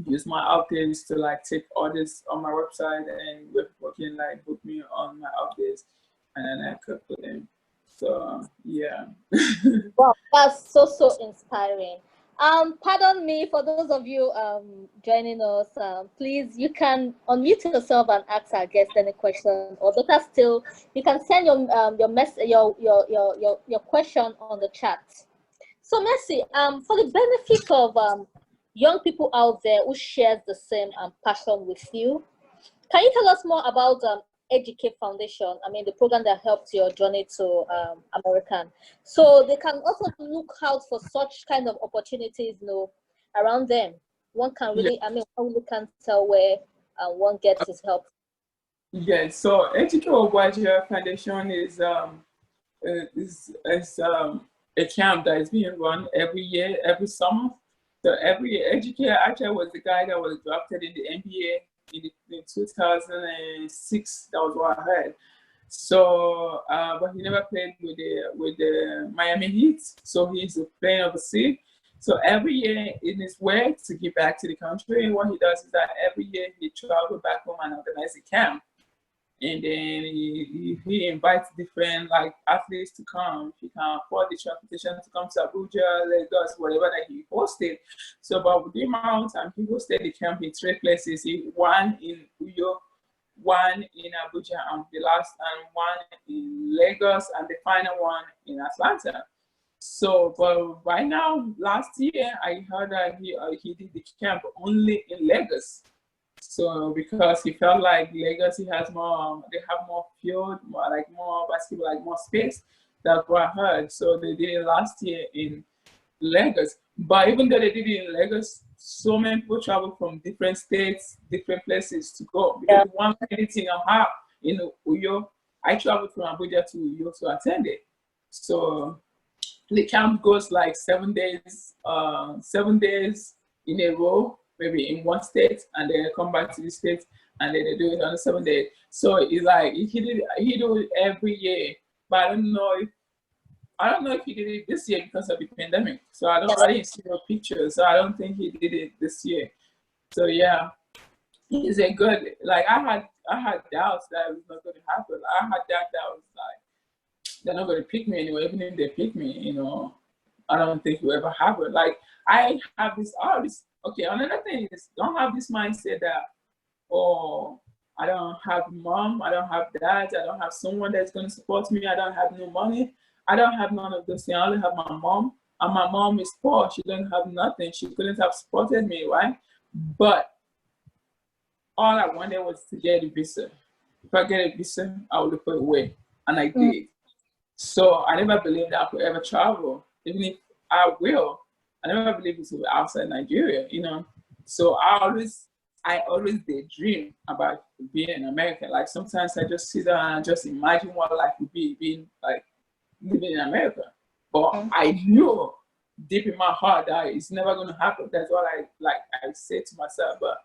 Speaker 2: use my updates to like take orders on my website, and web people can like book me on my updates, and then I cook for them. So yeah.
Speaker 1: Wow, that's so inspiring. Pardon me for those of you joining us. Please, you can unmute yourself and ask our guest any question, or better still, you can send your question on the chat. So Mercy, for the benefit of young people out there who shares the same passion with you, can you tell us more about Educate Foundation? I mean, the program that helped your journey to American. So they can also look out for such kind of opportunities, around them. One can really,
Speaker 2: Yeah.
Speaker 1: I mean, one really can't tell where one gets his help.
Speaker 2: Yes. So Educate Obwajia Foundation is a camp that is being run every year, every summer. So every year, Educate actually was the guy that was drafted in the NBA in 2006. That was what I heard. So, but he never played with the Miami Heat. So he's playing overseas. So every year, in his way to give back to the country, what he does is that every year he travels back home and organizes a camp. And then he invites different like athletes to come. If he can afford the transportation to come to Abuja, Lagos, whatever that he hosted. So, but with the amount of time he hosted the camp in 3 places, one in Uyo, one in Abuja, and the last, and one in Lagos, and the final one in Atlanta. So, but right now, last year I heard that he did the camp only in Lagos. So because he felt like Legacy has more, they have more field, more basketball, like more space. That's what I heard. So they did it last year in Lagos. But even though they did it in Lagos, so many people travel from different states, different places to go. Because the one thing I have in Uyo, I traveled from Abuja to Uyo to attend it. So the camp goes like 7 days, 7 days in a row, maybe in one state, and then come back to the state, and then they do it on the 7 days. So it's like he do it every year, but I don't know if he did it this year because of the pandemic. So I didn't see no pictures, so I don't think he did it this year. So yeah, he's a good, like I had doubts that it was not going to happen. I had that was like, they're not going to pick me anyway. Even if they pick me, I don't think it will ever happen. Like I have this. Okay, another thing is, don't have this mindset that, oh, I don't have mom, I don't have dad, I don't have someone that's going to support me, I don't have no money. I don't have none of those things. I only have my mom, and my mom is poor. She doesn't have nothing. She couldn't have supported me, right? But all I wanted was to get a visa. If I get a visa, I will look for a way, and I did. So I never believed I could ever travel, even if I will. I never believed it was outside Nigeria, So I always daydream about being in America. Like sometimes I just sit down and just imagine what life would be being like living in America. But I knew deep in my heart that it's never gonna happen. That's what I say to myself. But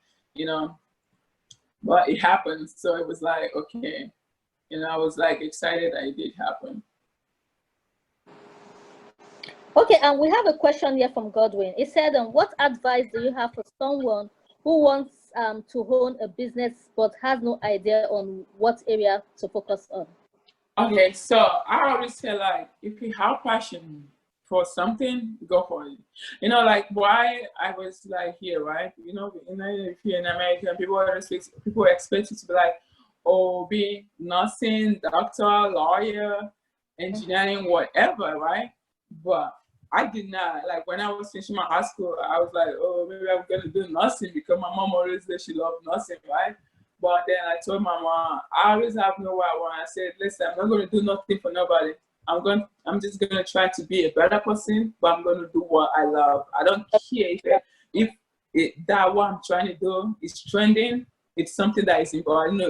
Speaker 2: but it happened. So it was like, okay, I was like excited that it did happen.
Speaker 1: Okay, and we have a question here from Godwin. He said, what advice do you have for someone who wants to own a business but has no idea on what area to focus on?
Speaker 2: Okay, so I always say, like, if you have passion for something, go for it. Like why I was like here, right? If you're in America, people expect you to be like, oh, be nursing, doctor, lawyer, engineering, whatever, right? But I did not. Like when I was finishing my high school, I was like, oh, maybe I'm gonna do nursing because my mom always said she loved nursing, right? But then I told my mom, I always have no what I want. I said, listen, I'm not gonna do nothing for nobody. I'm just gonna try to be a better person, but I'm gonna do what I love. I don't care if that what I'm trying to do is trending. It's something that is important.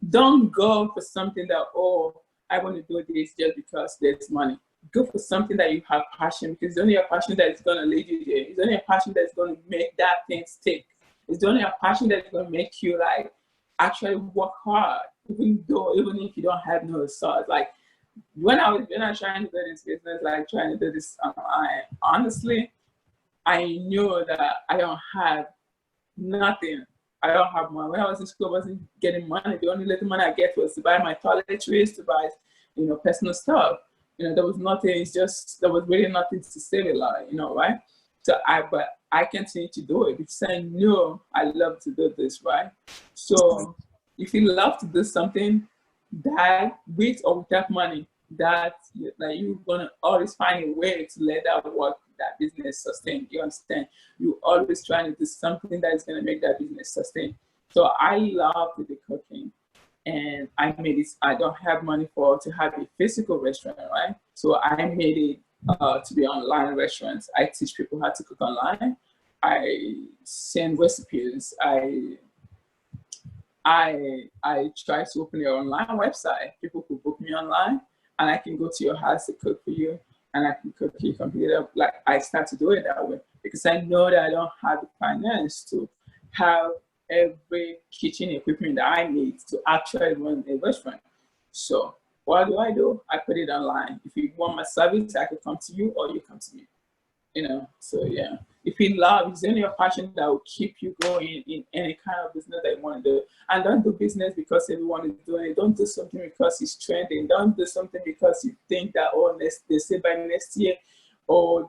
Speaker 2: Don't go for something that, oh, I want to do this just because there's money. go for something that you have passion, because it's only your passion that is going to lead you there. It's only your passion that's going to make that thing stick. It's only your passion that's going to make you like actually work hard, even if you don't have no results. Like when I was trying to do this business, like trying to do this, I honestly, I knew that I don't have nothing. I don't have money. When I was in school, I wasn't getting money. The only little money I get was to buy my toiletries, to buy, personal stuff. There was nothing. It's just there was really nothing to save a lot. Right? But I continue to do it because I knew I love to do this, right? So if you love to do something, that with or without money, that you're gonna always find a way to let that work, that business sustain. You understand? You always trying to do something that is gonna make that business sustain. So I love the cooking, and I made it. I don't have money to have a physical restaurant, right? So I made it to be online restaurants. I teach people how to cook online. I send recipes. I try to open your online website. People could book me online, and I can go to your house to cook for you, and I can cook your computer. Like I start to do it that way because I know that I don't have the finance to have every kitchen equipment that I need to actually run a restaurant. So what do? I put it online. If you want my service, I can come to you or you come to me. So yeah. If you love, it's only your passion that will keep you going in any kind of business that you want to do. And don't do business because everyone is doing it. Don't do something because it's trending. Don't do something because you think that, they say by next year,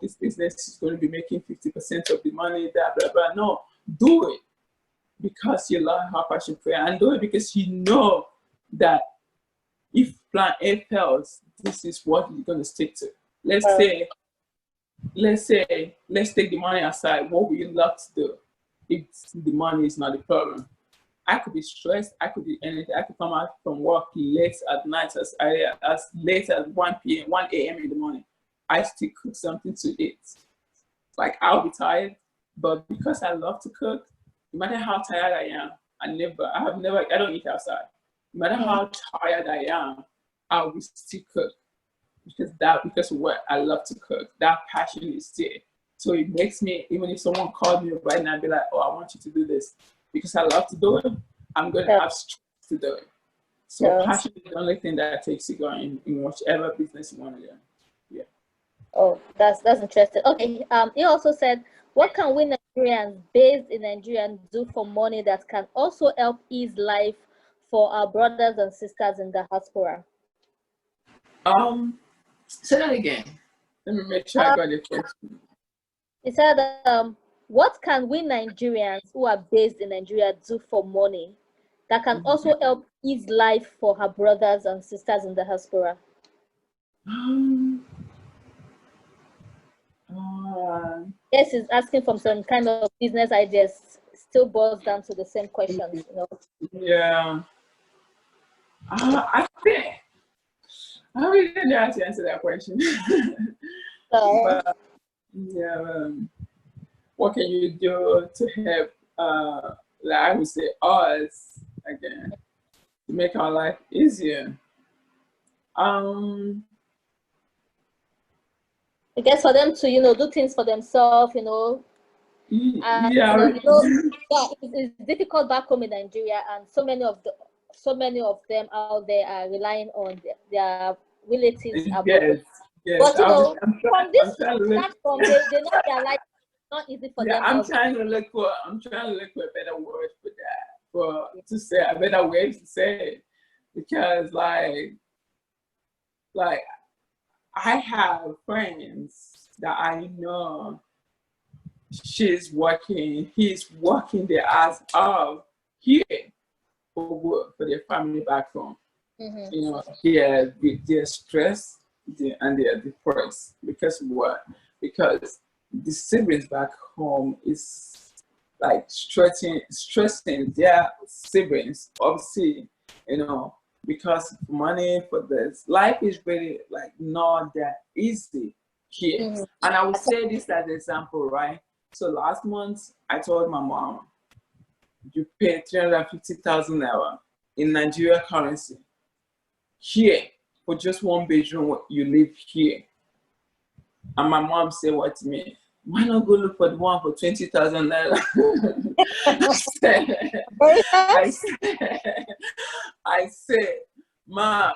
Speaker 2: this business is going to be making 50% of the money, blah, blah, blah. No, do it because you love how passion for it, and do it because you know that if plan A fails, this is what you're going to stick to. Let's take the money aside. What would you love to do if the money is not the problem? I could be stressed. I could be anything. I could come out from work late at night, as late as 1 a.m. in the morning. I still cook something to eat. Like I'll be tired, but because I love to cook, no matter how tired I am, I don't eat outside. No matter how tired I am, I will still cook. Because of what I love to cook, that passion is there. So it makes me, even if someone called me right now and be like, I want you to do this, because I love to do it, I'm going to have strength to do it. So passion is the only thing that takes you going in whichever business you want to do. Yeah.
Speaker 1: Oh, that's interesting. Okay. He also said, what can we Nigerians based in Nigeria do for money that can also help ease life for our brothers and sisters in the diaspora?
Speaker 2: Say that again. Let me make sure I got the question.
Speaker 1: He said, what can we Nigerians who are based in Nigeria do for money that can also help ease life for our brothers and sisters in the diaspora? Yes, he's asking from some kind of business ideas. Still boils down to the same questions,
Speaker 2: Yeah. I think I really didn't know how to answer that question. But, yeah, what can you do to help, I would say, us, again, to make our life easier?
Speaker 1: I guess for them to, do things for themselves,
Speaker 2: yeah.
Speaker 1: It's difficult back home in Nigeria, and so many of them out there are relying on their relatives abroad.
Speaker 2: Yes.
Speaker 1: But from this platform, they know their life is not easy for them.
Speaker 2: I'm trying to look for a better word for that, to say a better way to say it, because like I have friends that I know. He's working their ass off here for work, for their family back home. They're stressed and they're depressed. Because what? Because the siblings back home is like stressing their siblings, obviously, because money for this. Life is really like not that easy here. And I would say this as an example, right? So last month, I told my mom, you pay 350,000 naira in Nigeria currency here for just one bedroom. You live here. And my mom said, what to me? Why not go look for the one for 20,000 naira? I said, I said, Ma,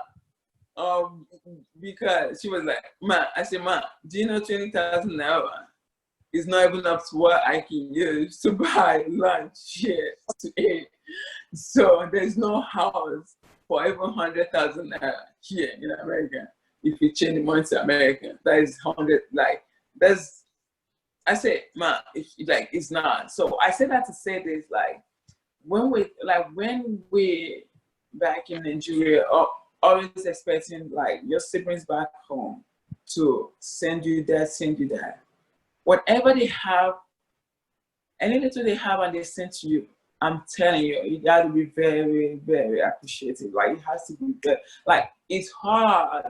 Speaker 2: because she was like, Ma, I said, Ma, do you know 20,000 naira is not even up to what I can use to buy lunch here to eat. So there's no house for even 100,000 naira here in America. If you change the money to American, that is 100, like, that's, I said, Ma, it's not. So I said that to say this, like, when we back in Nigeria, always expecting like your siblings back home to send you that. Whatever they have, any little they have and they send to you, I'm telling you, you got to be very, very appreciative. Like, it has to be good. Like, it's hard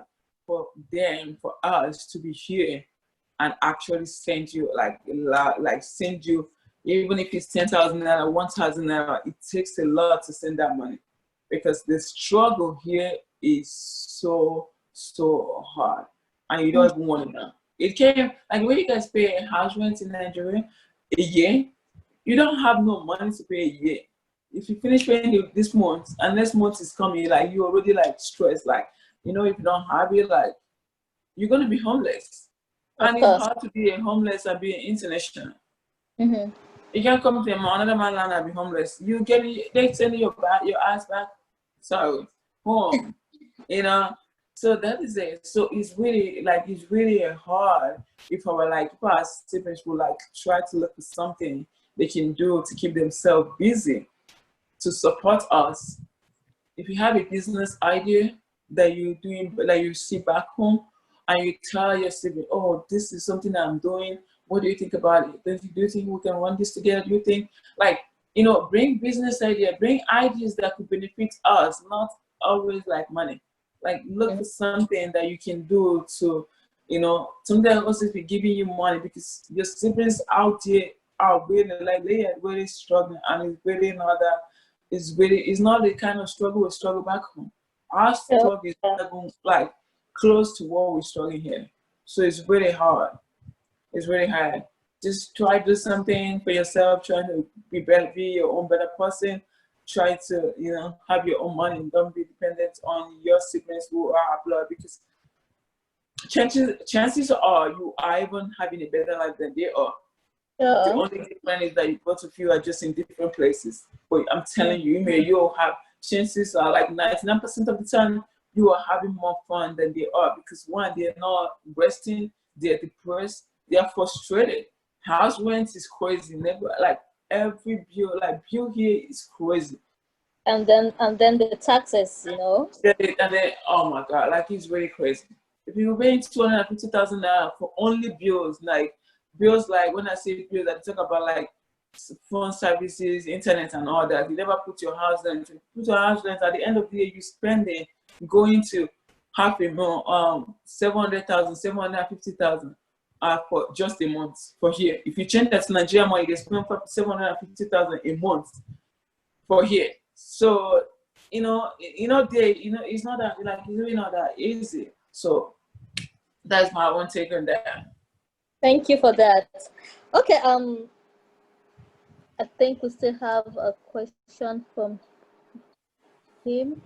Speaker 2: for them, for us to be here and actually send you send you, even if it's 10,000 naira, 1,000 naira, it takes a lot to send that money because the struggle here is so hard, and you don't even want to know. It came like when you guys pay a house rent in Nigeria a year, you don't have no money to pay a year. If you finish paying this month and next month is coming, like you already like stressed, like if you don't have it, like you're gonna be homeless. And it's hard to be a homeless and be an international.
Speaker 1: Mm-hmm.
Speaker 2: You can't come to another man land and be homeless. They send your ass back, sorry, home. So that is it. So it's really hard if our siblings will like try to look for something they can do to keep themselves busy, to support us. If you have a business idea that you're doing, like you see back home, and you tell your sibling, oh, this is something I'm doing. What do you think about it? Do you think we can run this together? Do you think, bring business idea, bring ideas that could benefit us, not always like money. Like, look for something that you can do to, something that also be giving you money, because your siblings out there are really, like, they are really struggling, and it's really not that, it's not the kind of struggle we struggle back home. Our struggle is like close to what we're struggling here. So it's really hard. It's really hard. Just try to do something for yourself, try to be your own better person. Try to, have your own money and don't be dependent on your siblings who are abroad, because chances are you are even having a better life than they are. Yeah. The only difference is that both of you are just in different places. But I'm telling you, you'll have chances are like 99% of the time you are having more fun than they are, because one, they're not resting, they're depressed, they're frustrated. House rent is crazy. Never like every bill here is crazy.
Speaker 1: And then the taxes,
Speaker 2: And then oh my god, like it's really crazy. If you're paying 250,000 naira for only bills like when I say bills, I talk about like phone services, internet, and all that. You never put your house rent. Put your house rent at the end of the year, you spend it going to half a million, 700,000, 750,000 for just a month for here. If you change that to Nigeria money, they spend 750,000 a month for here. So it's not that it's really not that easy. So that's my one take on that.
Speaker 1: Thank you for that. Okay, I think we still have a question from him.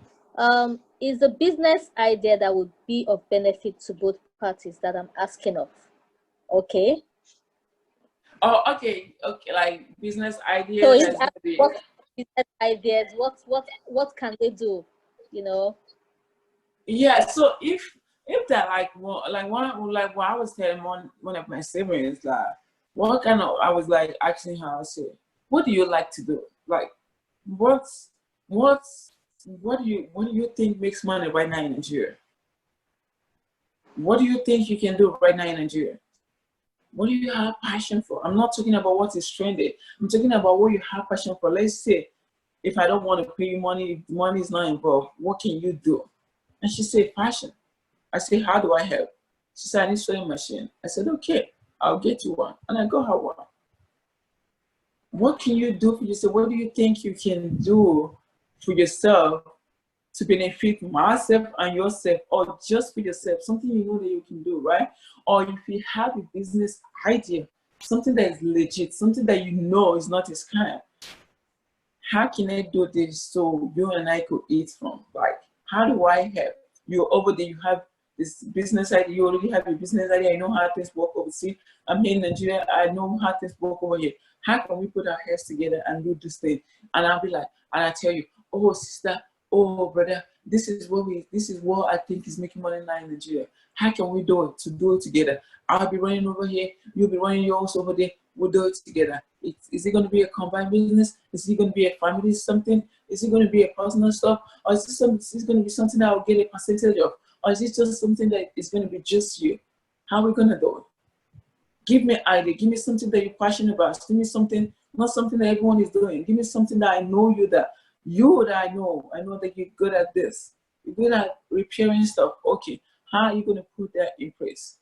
Speaker 1: Is a business idea that would be of benefit to both parties that I'm asking of? Okay.
Speaker 2: Oh, okay. Like business ideas.
Speaker 1: So what business ideas? What can they do?
Speaker 2: Yeah. So if that like what I was telling one of my siblings, like what kind of, I was like asking her, I said, what do you like to do? Like what do you think makes money right now in Nigeria? What do you think you can do right now in Nigeria? What do you have passion for? I'm not talking about what is trending. I'm talking about what you have passion for. Let's say, if I don't want to pay you money, if money is not involved, what can you do? And she said, passion. I said, how do I help? She said, I need sewing machine. I said, okay, I'll get you one. And I got her one. What can you do for yourself? What do you think you can do for yourself to benefit myself and yourself, or just for yourself, something you know that you can do, right? Or if you have a business idea, something that is legit, something that you know is not a scam, how can I do this so you and I could eat from? Like, how do I help? You're over there, you have this business idea, you already have a business idea, I know how things work overseas. I'm here in Nigeria, I know how things work over here. How can we put our heads together and do this thing? And I'll be like, and I tell you, oh sister, oh brother, this is what I think is making money now in Nigeria. How can we do it together? I'll be running over here, you'll be running yours over there, we'll do it together. Is it going to be a combined business? Is it going to be a family something? Is it going to be a personal stuff? Or is this going to be something that I'll get a percentage of? Or is it just something that is going to be just you? How are we going to do it? Give me an idea. Give me something that you're passionate about. Give me something, not something that everyone is doing. Give me something that I know that I know that you're good at this. You're good at repairing stuff. Okay, how are you going to put that in place?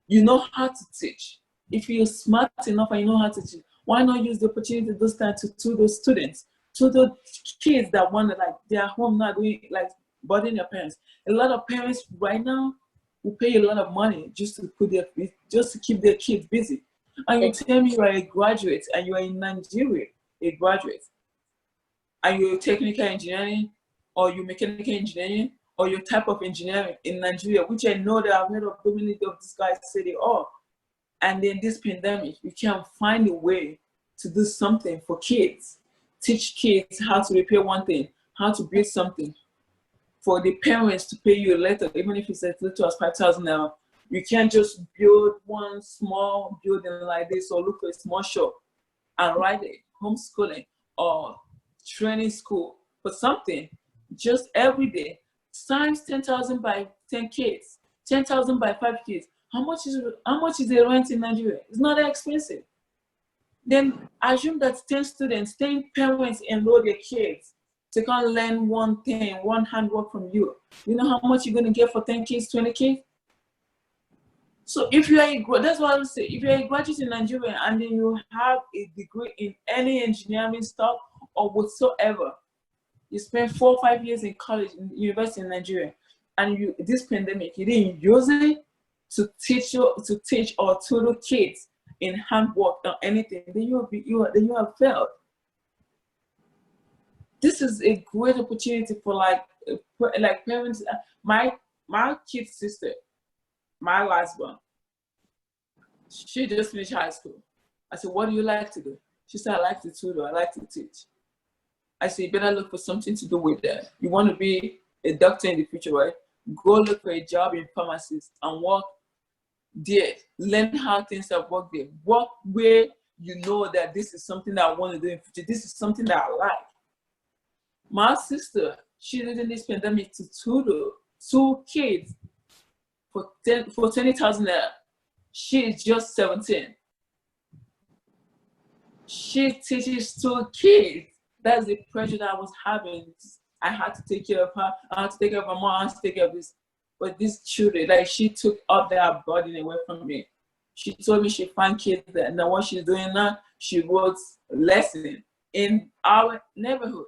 Speaker 2: You know how to teach. If you're smart enough and you know how to teach, why not use the opportunity this time to those students, to the kids that want to, like, they're home now doing, like, burdening their parents. A lot of parents right now will pay a lot of money just to keep their kids busy. And you tell me you are a graduate and you are in Nigeria, a graduate, and you're technical engineering, or you're mechanical engineering, or your type of engineering in Nigeria, which I know that I've heard of so many of these guys say they are. And then this pandemic, you can find a way to do something for kids. Teach kids how to repair one thing, how to build something. For the parents to pay you later, even if it's as little as 5,000 now, you can't just build one small building like this or look for a small shop and write it, homeschooling or training school for something just every day. Times 10,000 by 10 kids, 10,000 by 5 kids. How much is the rent in Nigeria? It's not that expensive. Then assume that 10 students, 10 parents enroll their kids to come learn one thing, one handwork from you. You know how much you're gonna get for 10 kids, 20 kids? So if you are that's what I would say, if you're a graduate in Nigeria and then you have a degree in any engineering stuff or whatsoever, you spend 4 or 5 years in college, in university in Nigeria, and this pandemic, you didn't use it to teach or tutor kids in handwork or anything, then you have failed. This is a great opportunity for like parents. My kid's sister, my last one, she just finished high school. I said, what do you like to do? She said, I like to tutor, I like to teach. I said, you better look for something to do with that. You want to be a doctor in the future, right? Go look for a job in pharmacies and work there. Learn how things that work there. Work where you know that this is something that I want to do in the future. This is something that I like. My sister, she did in this pandemic to tutor 2 kids for 20,000 naira. She is just 17. She teaches 2 kids. That's the pressure that I was having. I had to take care of her. I had to take care of my mom. I had to take care of this. But these children, like, she took up that burden away from me. She told me she found kids that now what she's doing now, she wrote lessons in our neighborhood.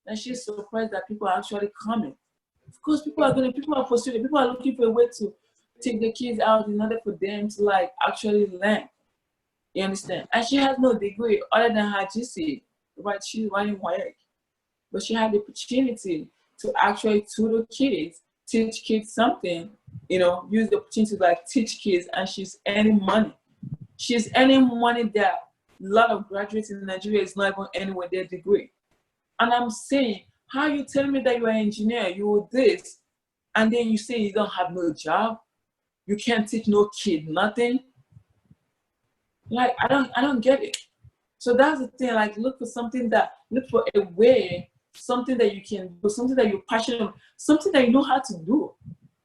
Speaker 2: And she's surprised that people are actually coming. Of course, people are frustrated. People are looking for a way to take the kids out in order for them to, like, actually learn. You understand? And she has no degree other than her GC, right? She's running WAEC. But she had the opportunity to actually tutor kids, teach kids something, you know, use the opportunity to, like, teach kids, and she's earning money. She's earning money that a lot of graduates in Nigeria is not even earning with their degree. And I'm saying, how you tell me that you're an engineer, you this, and then you say you don't have no job, you can't teach no kid nothing? Like, I don't get it. So that's the thing, like, look for a way, something that you can do, something that you're passionate about, something that you know how to do.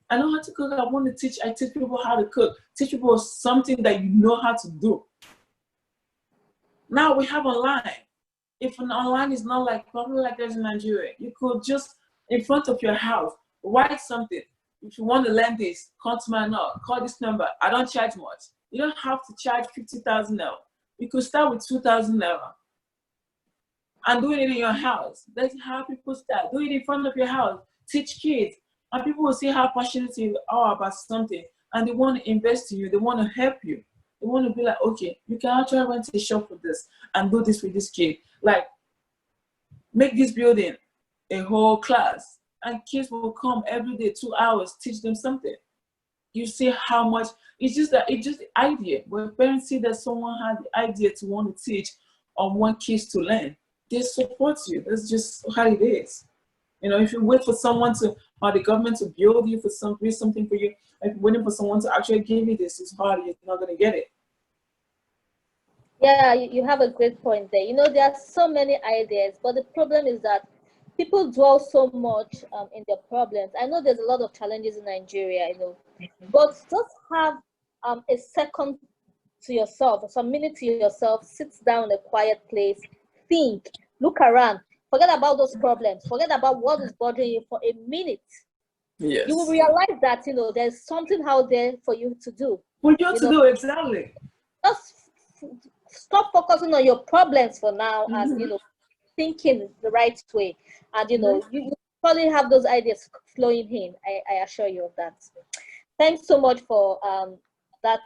Speaker 2: I know how to cook, I want to teach, I teach people how to cook, teach people something that you know how to do. Now we have online. If an online is not like probably like there's in Nigeria, you could just in front of your house write something. If you want to learn this, come to my number, call this number. I don't charge much. You don't have to charge 50,000 naira. You could start with 2,000 naira. and doing it in your house. That's how people start. Do it in front of your house. Teach kids. And people will see how passionate you are about something, and they want to invest in you. They want to help you. They want to be like, okay, you can actually rent a shop for this and do this with this kid. Like, make this building a whole class, and kids will come every day, 2 hours, teach them something. You see how much, it's just the idea. When parents see that someone had the idea to want to teach or want kids to learn, they support you. That's just how it is. You know, if you wait for someone to, or the government to build you for something for you, if you're waiting for someone to actually give you this, it's hard. You're not going to get it.
Speaker 1: Yeah, you have a great point there. You know, there are so many ideas, but the problem is that people dwell so much in their problems. I know there's a lot of challenges in Nigeria, you know, but just have a second to yourself, some minute to yourself, sit down in a quiet place, think, look around, forget about those problems, forget about what is bothering you for a minute.
Speaker 2: Yes.
Speaker 1: You will realize that, you know, there's something out there for you to do.
Speaker 2: For you to do, exactly.
Speaker 1: Just stop focusing on your problems for now, and, you know, thinking the right way. And, you know, you probably have those ideas flowing in. I assure you of that. Thanks so much for that.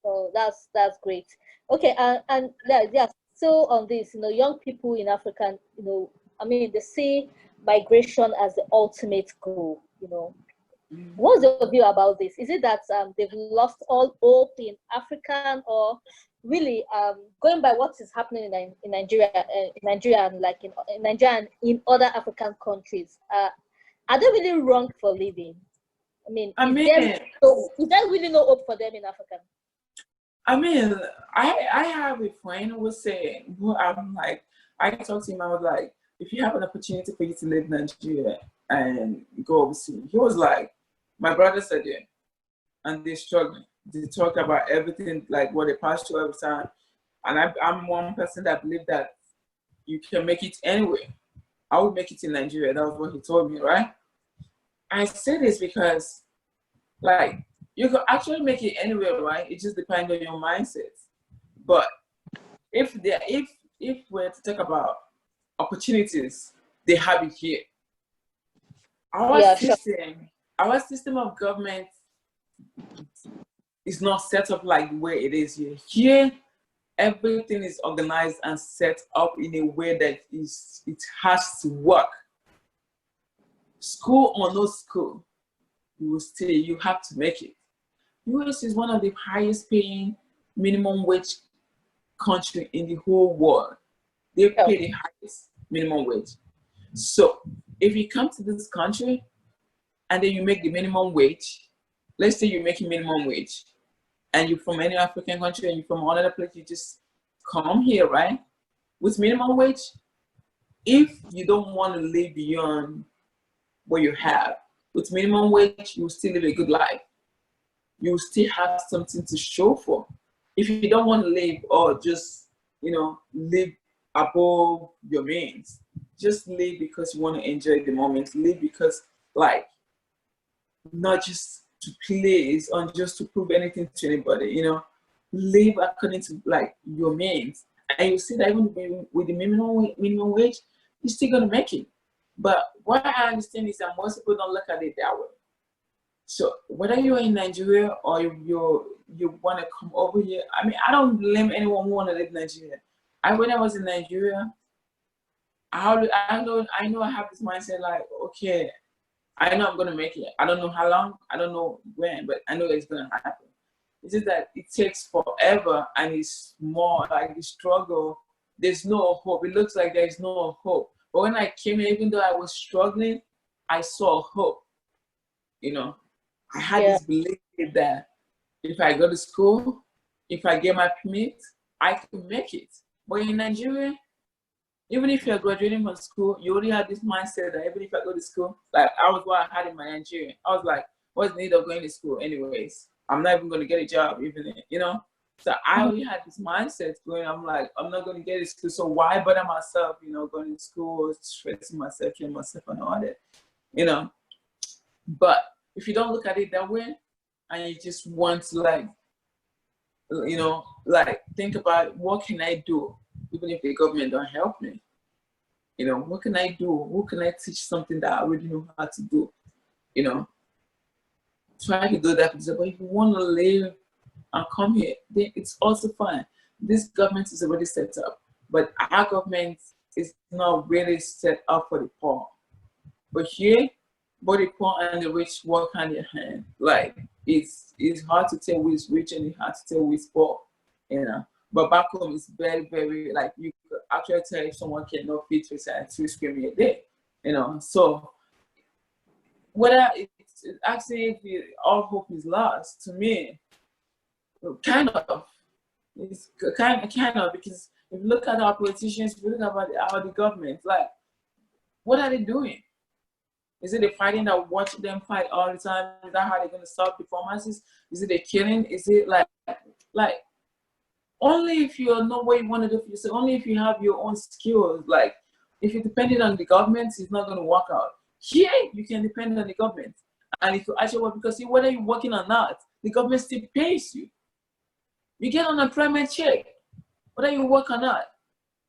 Speaker 1: So that's great. Okay, and yeah, so on this, you know, young people in Africa, you know, I mean, they see migration as the ultimate goal. You know, what's your view about this? Is it that they've lost all hope in African, or really going by what is happening in Nigeria, and like in Nigeria and in other African countries? Are they really wrong for living? I mean, is there really no hope for them in Africa?
Speaker 2: I mean, I have a friend who was saying, I'm like, I talked to him, I was like, if you have an opportunity for you to live in Nigeria and go overseas, he was like, my brother said it, and they're struggling. They talk about everything, like what they pass through every time. And I'm one person that believe that you can make it anywhere. I would make it in Nigeria. That was what he told me, right? I say this because, like, you can actually make it anywhere, right? It just depends on your mindset. But if we're to talk about opportunities, they have it here. Our system of government is not set up like the way it is here. Here, everything is organized and set up in a way that it has to work. School or no school, you have to make it. US is one of the highest paying minimum wage country in the whole world. They pay the highest minimum wage. So if you come to this country and then you make the minimum wage, let's say you're making minimum wage and you're from any African country and you're from another place, you just come here, right? With minimum wage, if you don't want to live beyond what you have, with minimum wage, you will still live a good life. You will still have something to show for. If you don't want to live or just, you know, live above your means, just live because you want to enjoy the moment. Live because, like, not just to please or just to prove anything to anybody, you know. Live according to, like, your means. And you see that even with the minimum wage, you're still going to make it. But what I understand is that most people don't look at it that way. So whether you're in Nigeria or you want to come over here, I mean, I don't blame anyone who want to live in Nigeria. When I was in Nigeria, I know I have this mindset like, okay, I know I'm gonna make it. I don't know how long, I don't know when, but I know it's gonna happen. It's just that it takes forever, and it's more like the struggle. There's no hope. It looks like there's no hope. But when I came here, even though I was struggling, I saw hope. You know, I had this belief that if I go to school, if I get my permit, I can make it. But in Nigeria, even if you're graduating from school, you already have this mindset that even if I go to school, like what I had in my Nigeria. I was like, what's the need of going to school anyways? I'm not even going to get a job, even, you know? So I already had this mindset going, I'm like, I'm not going to get a school, so why bother myself, you know, going to school, stressing myself, killing myself and all that, you know? But if you don't look at it that way, and you just want to, like, you know, like, think about what can I do even if the government don't help me. You know, what can I do? Who can I teach something that I already know how to do? You know, try to do that. But if you want to live and come here, then it's also fine. This government is already set up, but our government is not really set up for the poor. But here, both the poor and the rich work hand in hand. Like it's hard to tell who is rich and it's hard to tell who is poor, you know. But back home, it's very, very like you could actually tell if someone cannot feed and 2 screaming a day, you know. So whether it's actually if all hope is lost, to me, kind of, it's kind of because if you look at our politicians, if you look at the government, like what are they doing? Is it the fighting that watch them fight all the time? Is that how they're gonna stop performances? Is it the killing? Is it like only if you know what you want to do for yourself, only if you have your own skills, like if you're dependent on the government, it's not gonna work out. Here you can depend on the government. And if you actually work, because see, whether you're working or not, the government still pays you. You get unemployment check, whether you work or not.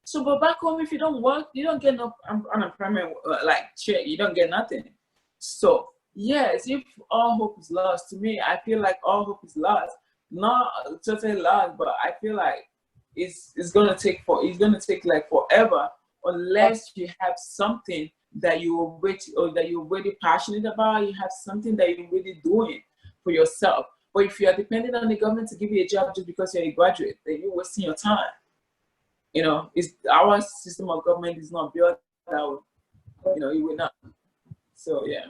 Speaker 2: So, but back home, if you don't work, you don't get no unemployment like check. You don't get nothing. So, yes, if all hope is lost, to me, I feel like all hope is lost. Not totally lost, but I feel like it's gonna take like forever unless you have something that you're really passionate about. You have something that you're really doing for yourself. But if you are dependent on the government to give you a job just because you're a graduate, then you're wasting your time. You know, our system of government is not built that way. You know, it will not. So yeah.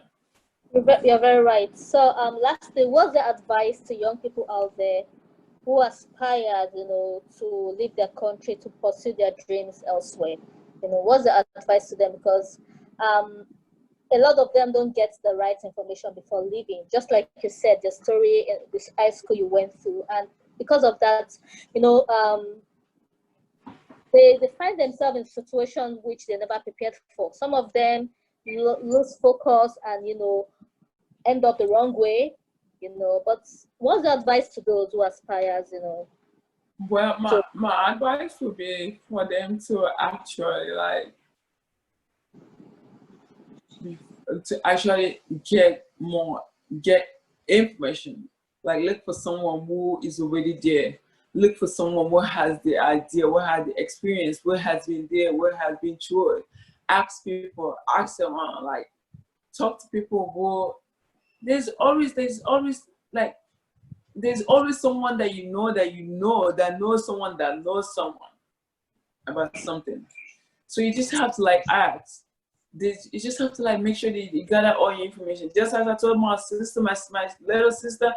Speaker 1: You're very right. So lastly, what's the advice to young people out there who aspire, you know, to leave their country to pursue their dreams elsewhere? You know, what's the advice to them? Because a lot of them don't get the right information before leaving. Just like you said, the story in this high school you went through, and because of that, you know, they find themselves in situations which they never prepared for. Some of them lose focus and, you know, end up the wrong way, you know. But what's the advice to those who aspires, you know?
Speaker 2: Well, my advice would be for them to actually get information. Like look for someone who is already there. Look for someone who has the idea, who has the experience, who has been there, who has been through it. Ask people, ask them, like talk to people who there's always someone that you know that knows someone that knows someone about something. So you just have to like ask. You just have to like make sure that you gather all your information. Just as I told my sister, my little sister,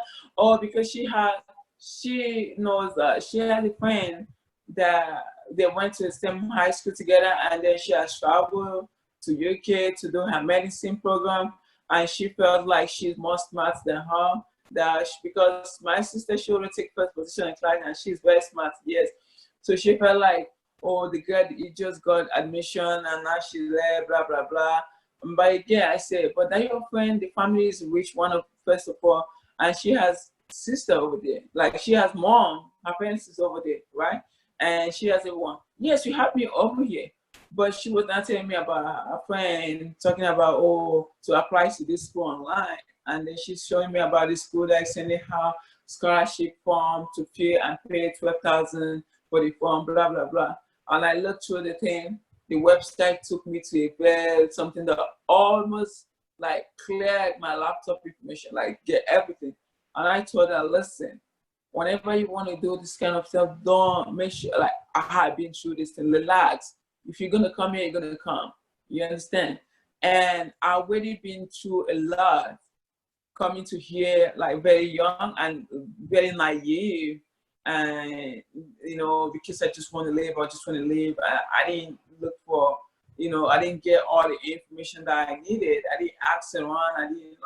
Speaker 2: because she knows that she had a friend that they went to the same high school together, and then she has traveled to UK to do her medicine program, and she felt like she's more smart than her. Because my sister, she already take first position in class, and she's very smart, yes. So she felt like, oh, the girl, he just got admission and now she's there, blah, blah, blah. But again, I say, but that your friend, the family is rich, first of all, and she has sister over there. Like she has mom, her parents is over there, right? And she has everyone. Yes, you have me over here. But she was not telling me about her friend, talking about, to apply to this school online. And then she's showing me about this school, like sending her scholarship form to fill and pay 12,000 for the form, blah, blah, blah. And I looked through the thing. The website took me to something that almost like cleared my laptop information, like get everything. And I told her, listen, whenever you want to do this kind of stuff, don't make sure, like, I have been through this thing, relax. If you're going to come here, you're going to come. You understand? And I've already been through a lot coming to here, like very young and very naive. And you know, because I just want to live, I didn't look for, I didn't get all the information that I needed. I didn't ask around. I didn't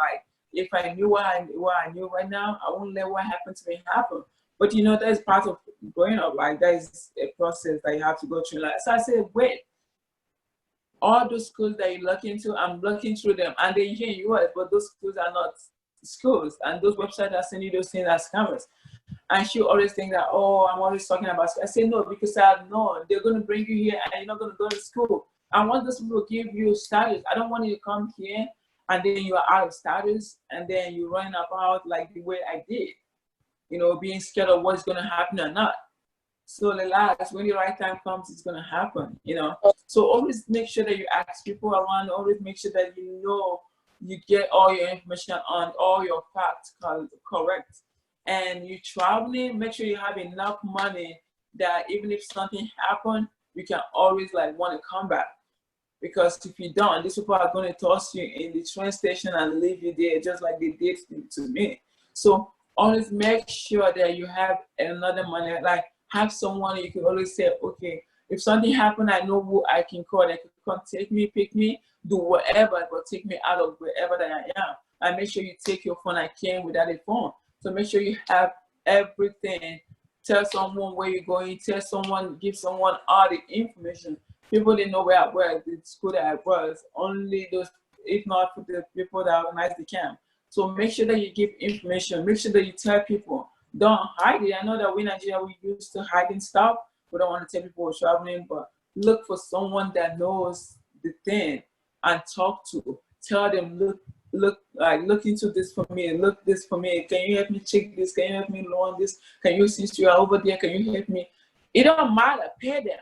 Speaker 2: if I knew what I knew right now, I wouldn't let what happened to me happen. But that is part of growing up. Like that is a process that you have to go through. Like, so I said, wait, all those schools that you look into, I'm looking through them, and they're here in US, but those schools are not schools, and those websites are sending you those things as scammers. And she always think that, oh, I'm always talking about school. I say no, because I know they're going to bring you here and you're not going to go to school. I want those people to give you status. I don't want you to come here and then you are out of status and then you run about like the way I did, you know, being scared of what's going to happen or not. So relax. When the right time comes, it's going to happen, you know. So always make sure that you ask people around. Always make sure that you know you get all your information on all your facts correct. And you traveling, make sure you have enough money that even if something happens, you can always like want to come back. Because if you don't, these people are going to toss you in the train station and leave you there just like they did to me. So always make sure that you have another money, like have someone you can always say, okay, if something happened, I know who I can call. They can come take me, pick me, do whatever, but take me out of wherever that I am. And make sure you take your phone. I came without a phone. So make sure you have everything. Tell someone where you're going. Tell someone, give someone all the information. People didn't know where I was, the school that I was. Only those, if not for the people that organized the camp. So make sure that you give information. Make sure that you tell people. Don't hide it. I know that we in Nigeria, we used to hiding stuff. We don't want to tell people we're traveling, but look for someone that knows the thing and talk to. Tell them, look into this for me. Look this for me. Can you help me check this? Can you help me learn this? Can you, since you are over there, can you help me? It don't matter. Pay them.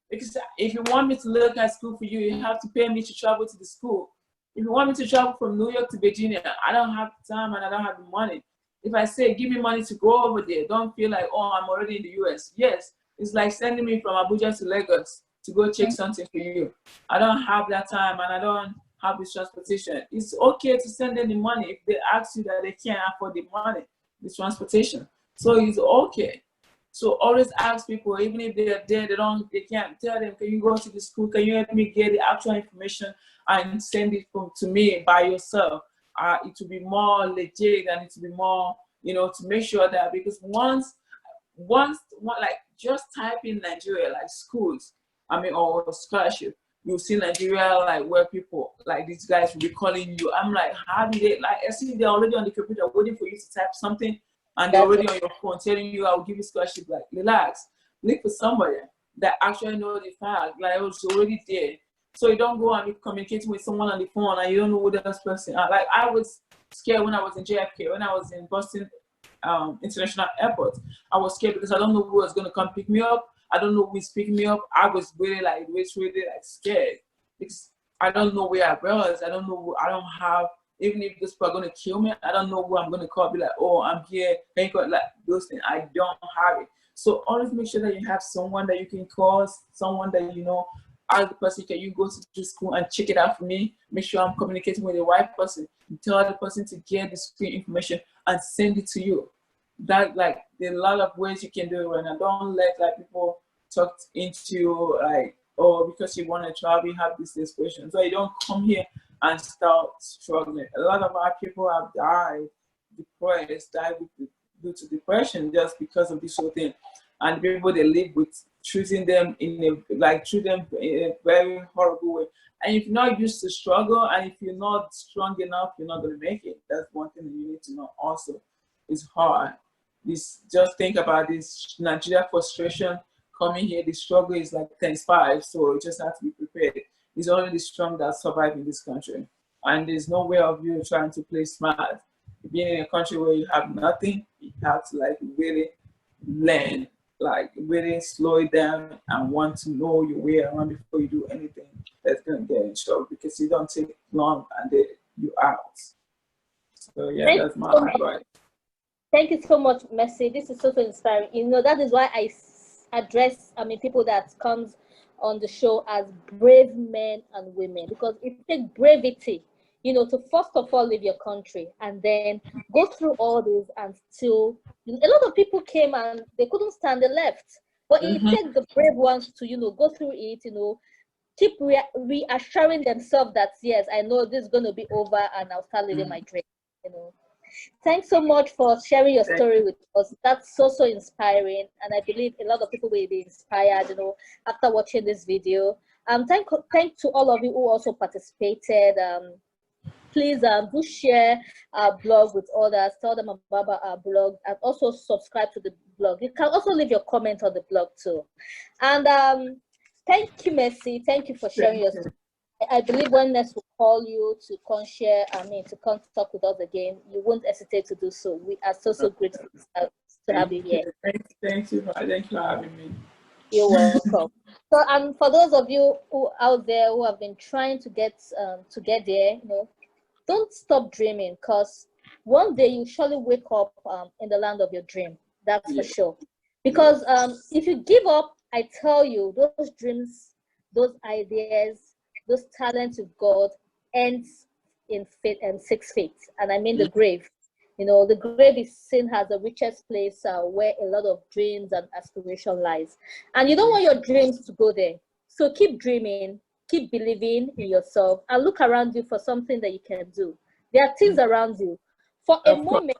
Speaker 2: Because if you want me to look at school for you, you have to pay me to travel to the school. If you want me to travel from New York to Virginia, I don't have the time and I don't have the money. If I say, give me money to go over there, don't feel like, oh, I'm already in the US. Yes, it's like sending me from Abuja to Lagos to go check something for you. I don't have that time and I don't have this transportation. It's okay to send them the money if they ask you that they can't afford the money, the transportation. So it's okay. So always ask people, even if they are there, they can't, tell them, can you go to the school? Can you help me get the actual information and send it to me by yourself? It will be more legit and it will be more, you know, to make sure that, because once like just type in Nigeria, like schools, I mean, or scholarship, you'll see Nigeria, like where people, like these guys will be calling you. I'm like, how do they, like, I see they're already on the computer waiting for you to type something. And they're already on your phone telling you, I'll give you scholarship. Like, relax. Look for somebody that actually knows the fact, like, it's already there. So you don't go and be communicating with someone on the phone and you don't know who that person is. Like, I was scared when I was in JFK, when I was in Boston International Airport. I was scared because I don't know who was going to come pick me up. I don't know who is picking me up. I was really like scared because I don't know where I was. I don't know who, I don't have. Even if these people are going to kill me, I don't know who I'm going to call. Be like, oh, I'm here. Can you call? Like those things, I don't have it. So always make sure that you have someone that you can call, someone that you know. Ask the person, can you go to the school and check it out for me? Make sure I'm communicating with the right person. Tell the person to get the school information and send it to you. That, like, there are a lot of ways you can do it right now. Don't let like people talk into like, oh, because you want to travel, you have this question. So you don't come here and start struggling. A lot of our people have died depressed, due to depression just because of this whole thing. And the people they live with treating them in a very horrible way. And if you're not used to struggle and if you're not strong enough, you're not going to make it. That's one thing that you need to know also. It's hard. Just think about this Nigeria frustration coming here. The struggle is like ×5, so you just have to be prepared. It's only the strong that survive in this country. And there's no way of you trying to play smart. Being in a country where you have nothing, you have to like really learn, like really slow it down and want to know your way around before you do anything that's gonna get in trouble, because you don't take long and then you out. So yeah, that's my advice.
Speaker 1: Thank you so much, Mercy. This is so inspiring. You know, that is why I address, people that comes on the show as brave men and women, because it takes bravery, you know, to first of all leave your country and then go through all this and still, a lot of people came and they couldn't stand, they left. But it takes the brave ones to, you know, go through it, you know, keep reassuring themselves that, yes, I know this is going to be over and I'll start living my dream, you know. Thanks so much for sharing your story with us. That's so inspiring, and I believe a lot of people will be inspired, you know, after watching this video. Thank to all of you who also participated. please do share our blog with others. Tell them about our blog, and also subscribe to the blog. You can also leave your comment on the blog too. And thank you, Mercy. Thank you for sharing your story. I believe when next will call you to come share, to come talk with us again, you won't hesitate to do so. We are so grateful to have you here.
Speaker 2: Thank you for having me.
Speaker 1: You're welcome. So, and for those of you who out there who have been trying to get there, don't stop dreaming, because one day you surely wake up in the land of your dream. That's for sure. Because if you give up, I tell you, those dreams, those ideas, those talents you've got ends in fate and 6 feet, and I mean the grave. The grave is seen as the richest place where a lot of dreams and aspiration lies. And you don't want your dreams to go there. So keep dreaming, keep believing in yourself, and look around you for something that you can do. There are things around you. For a moment,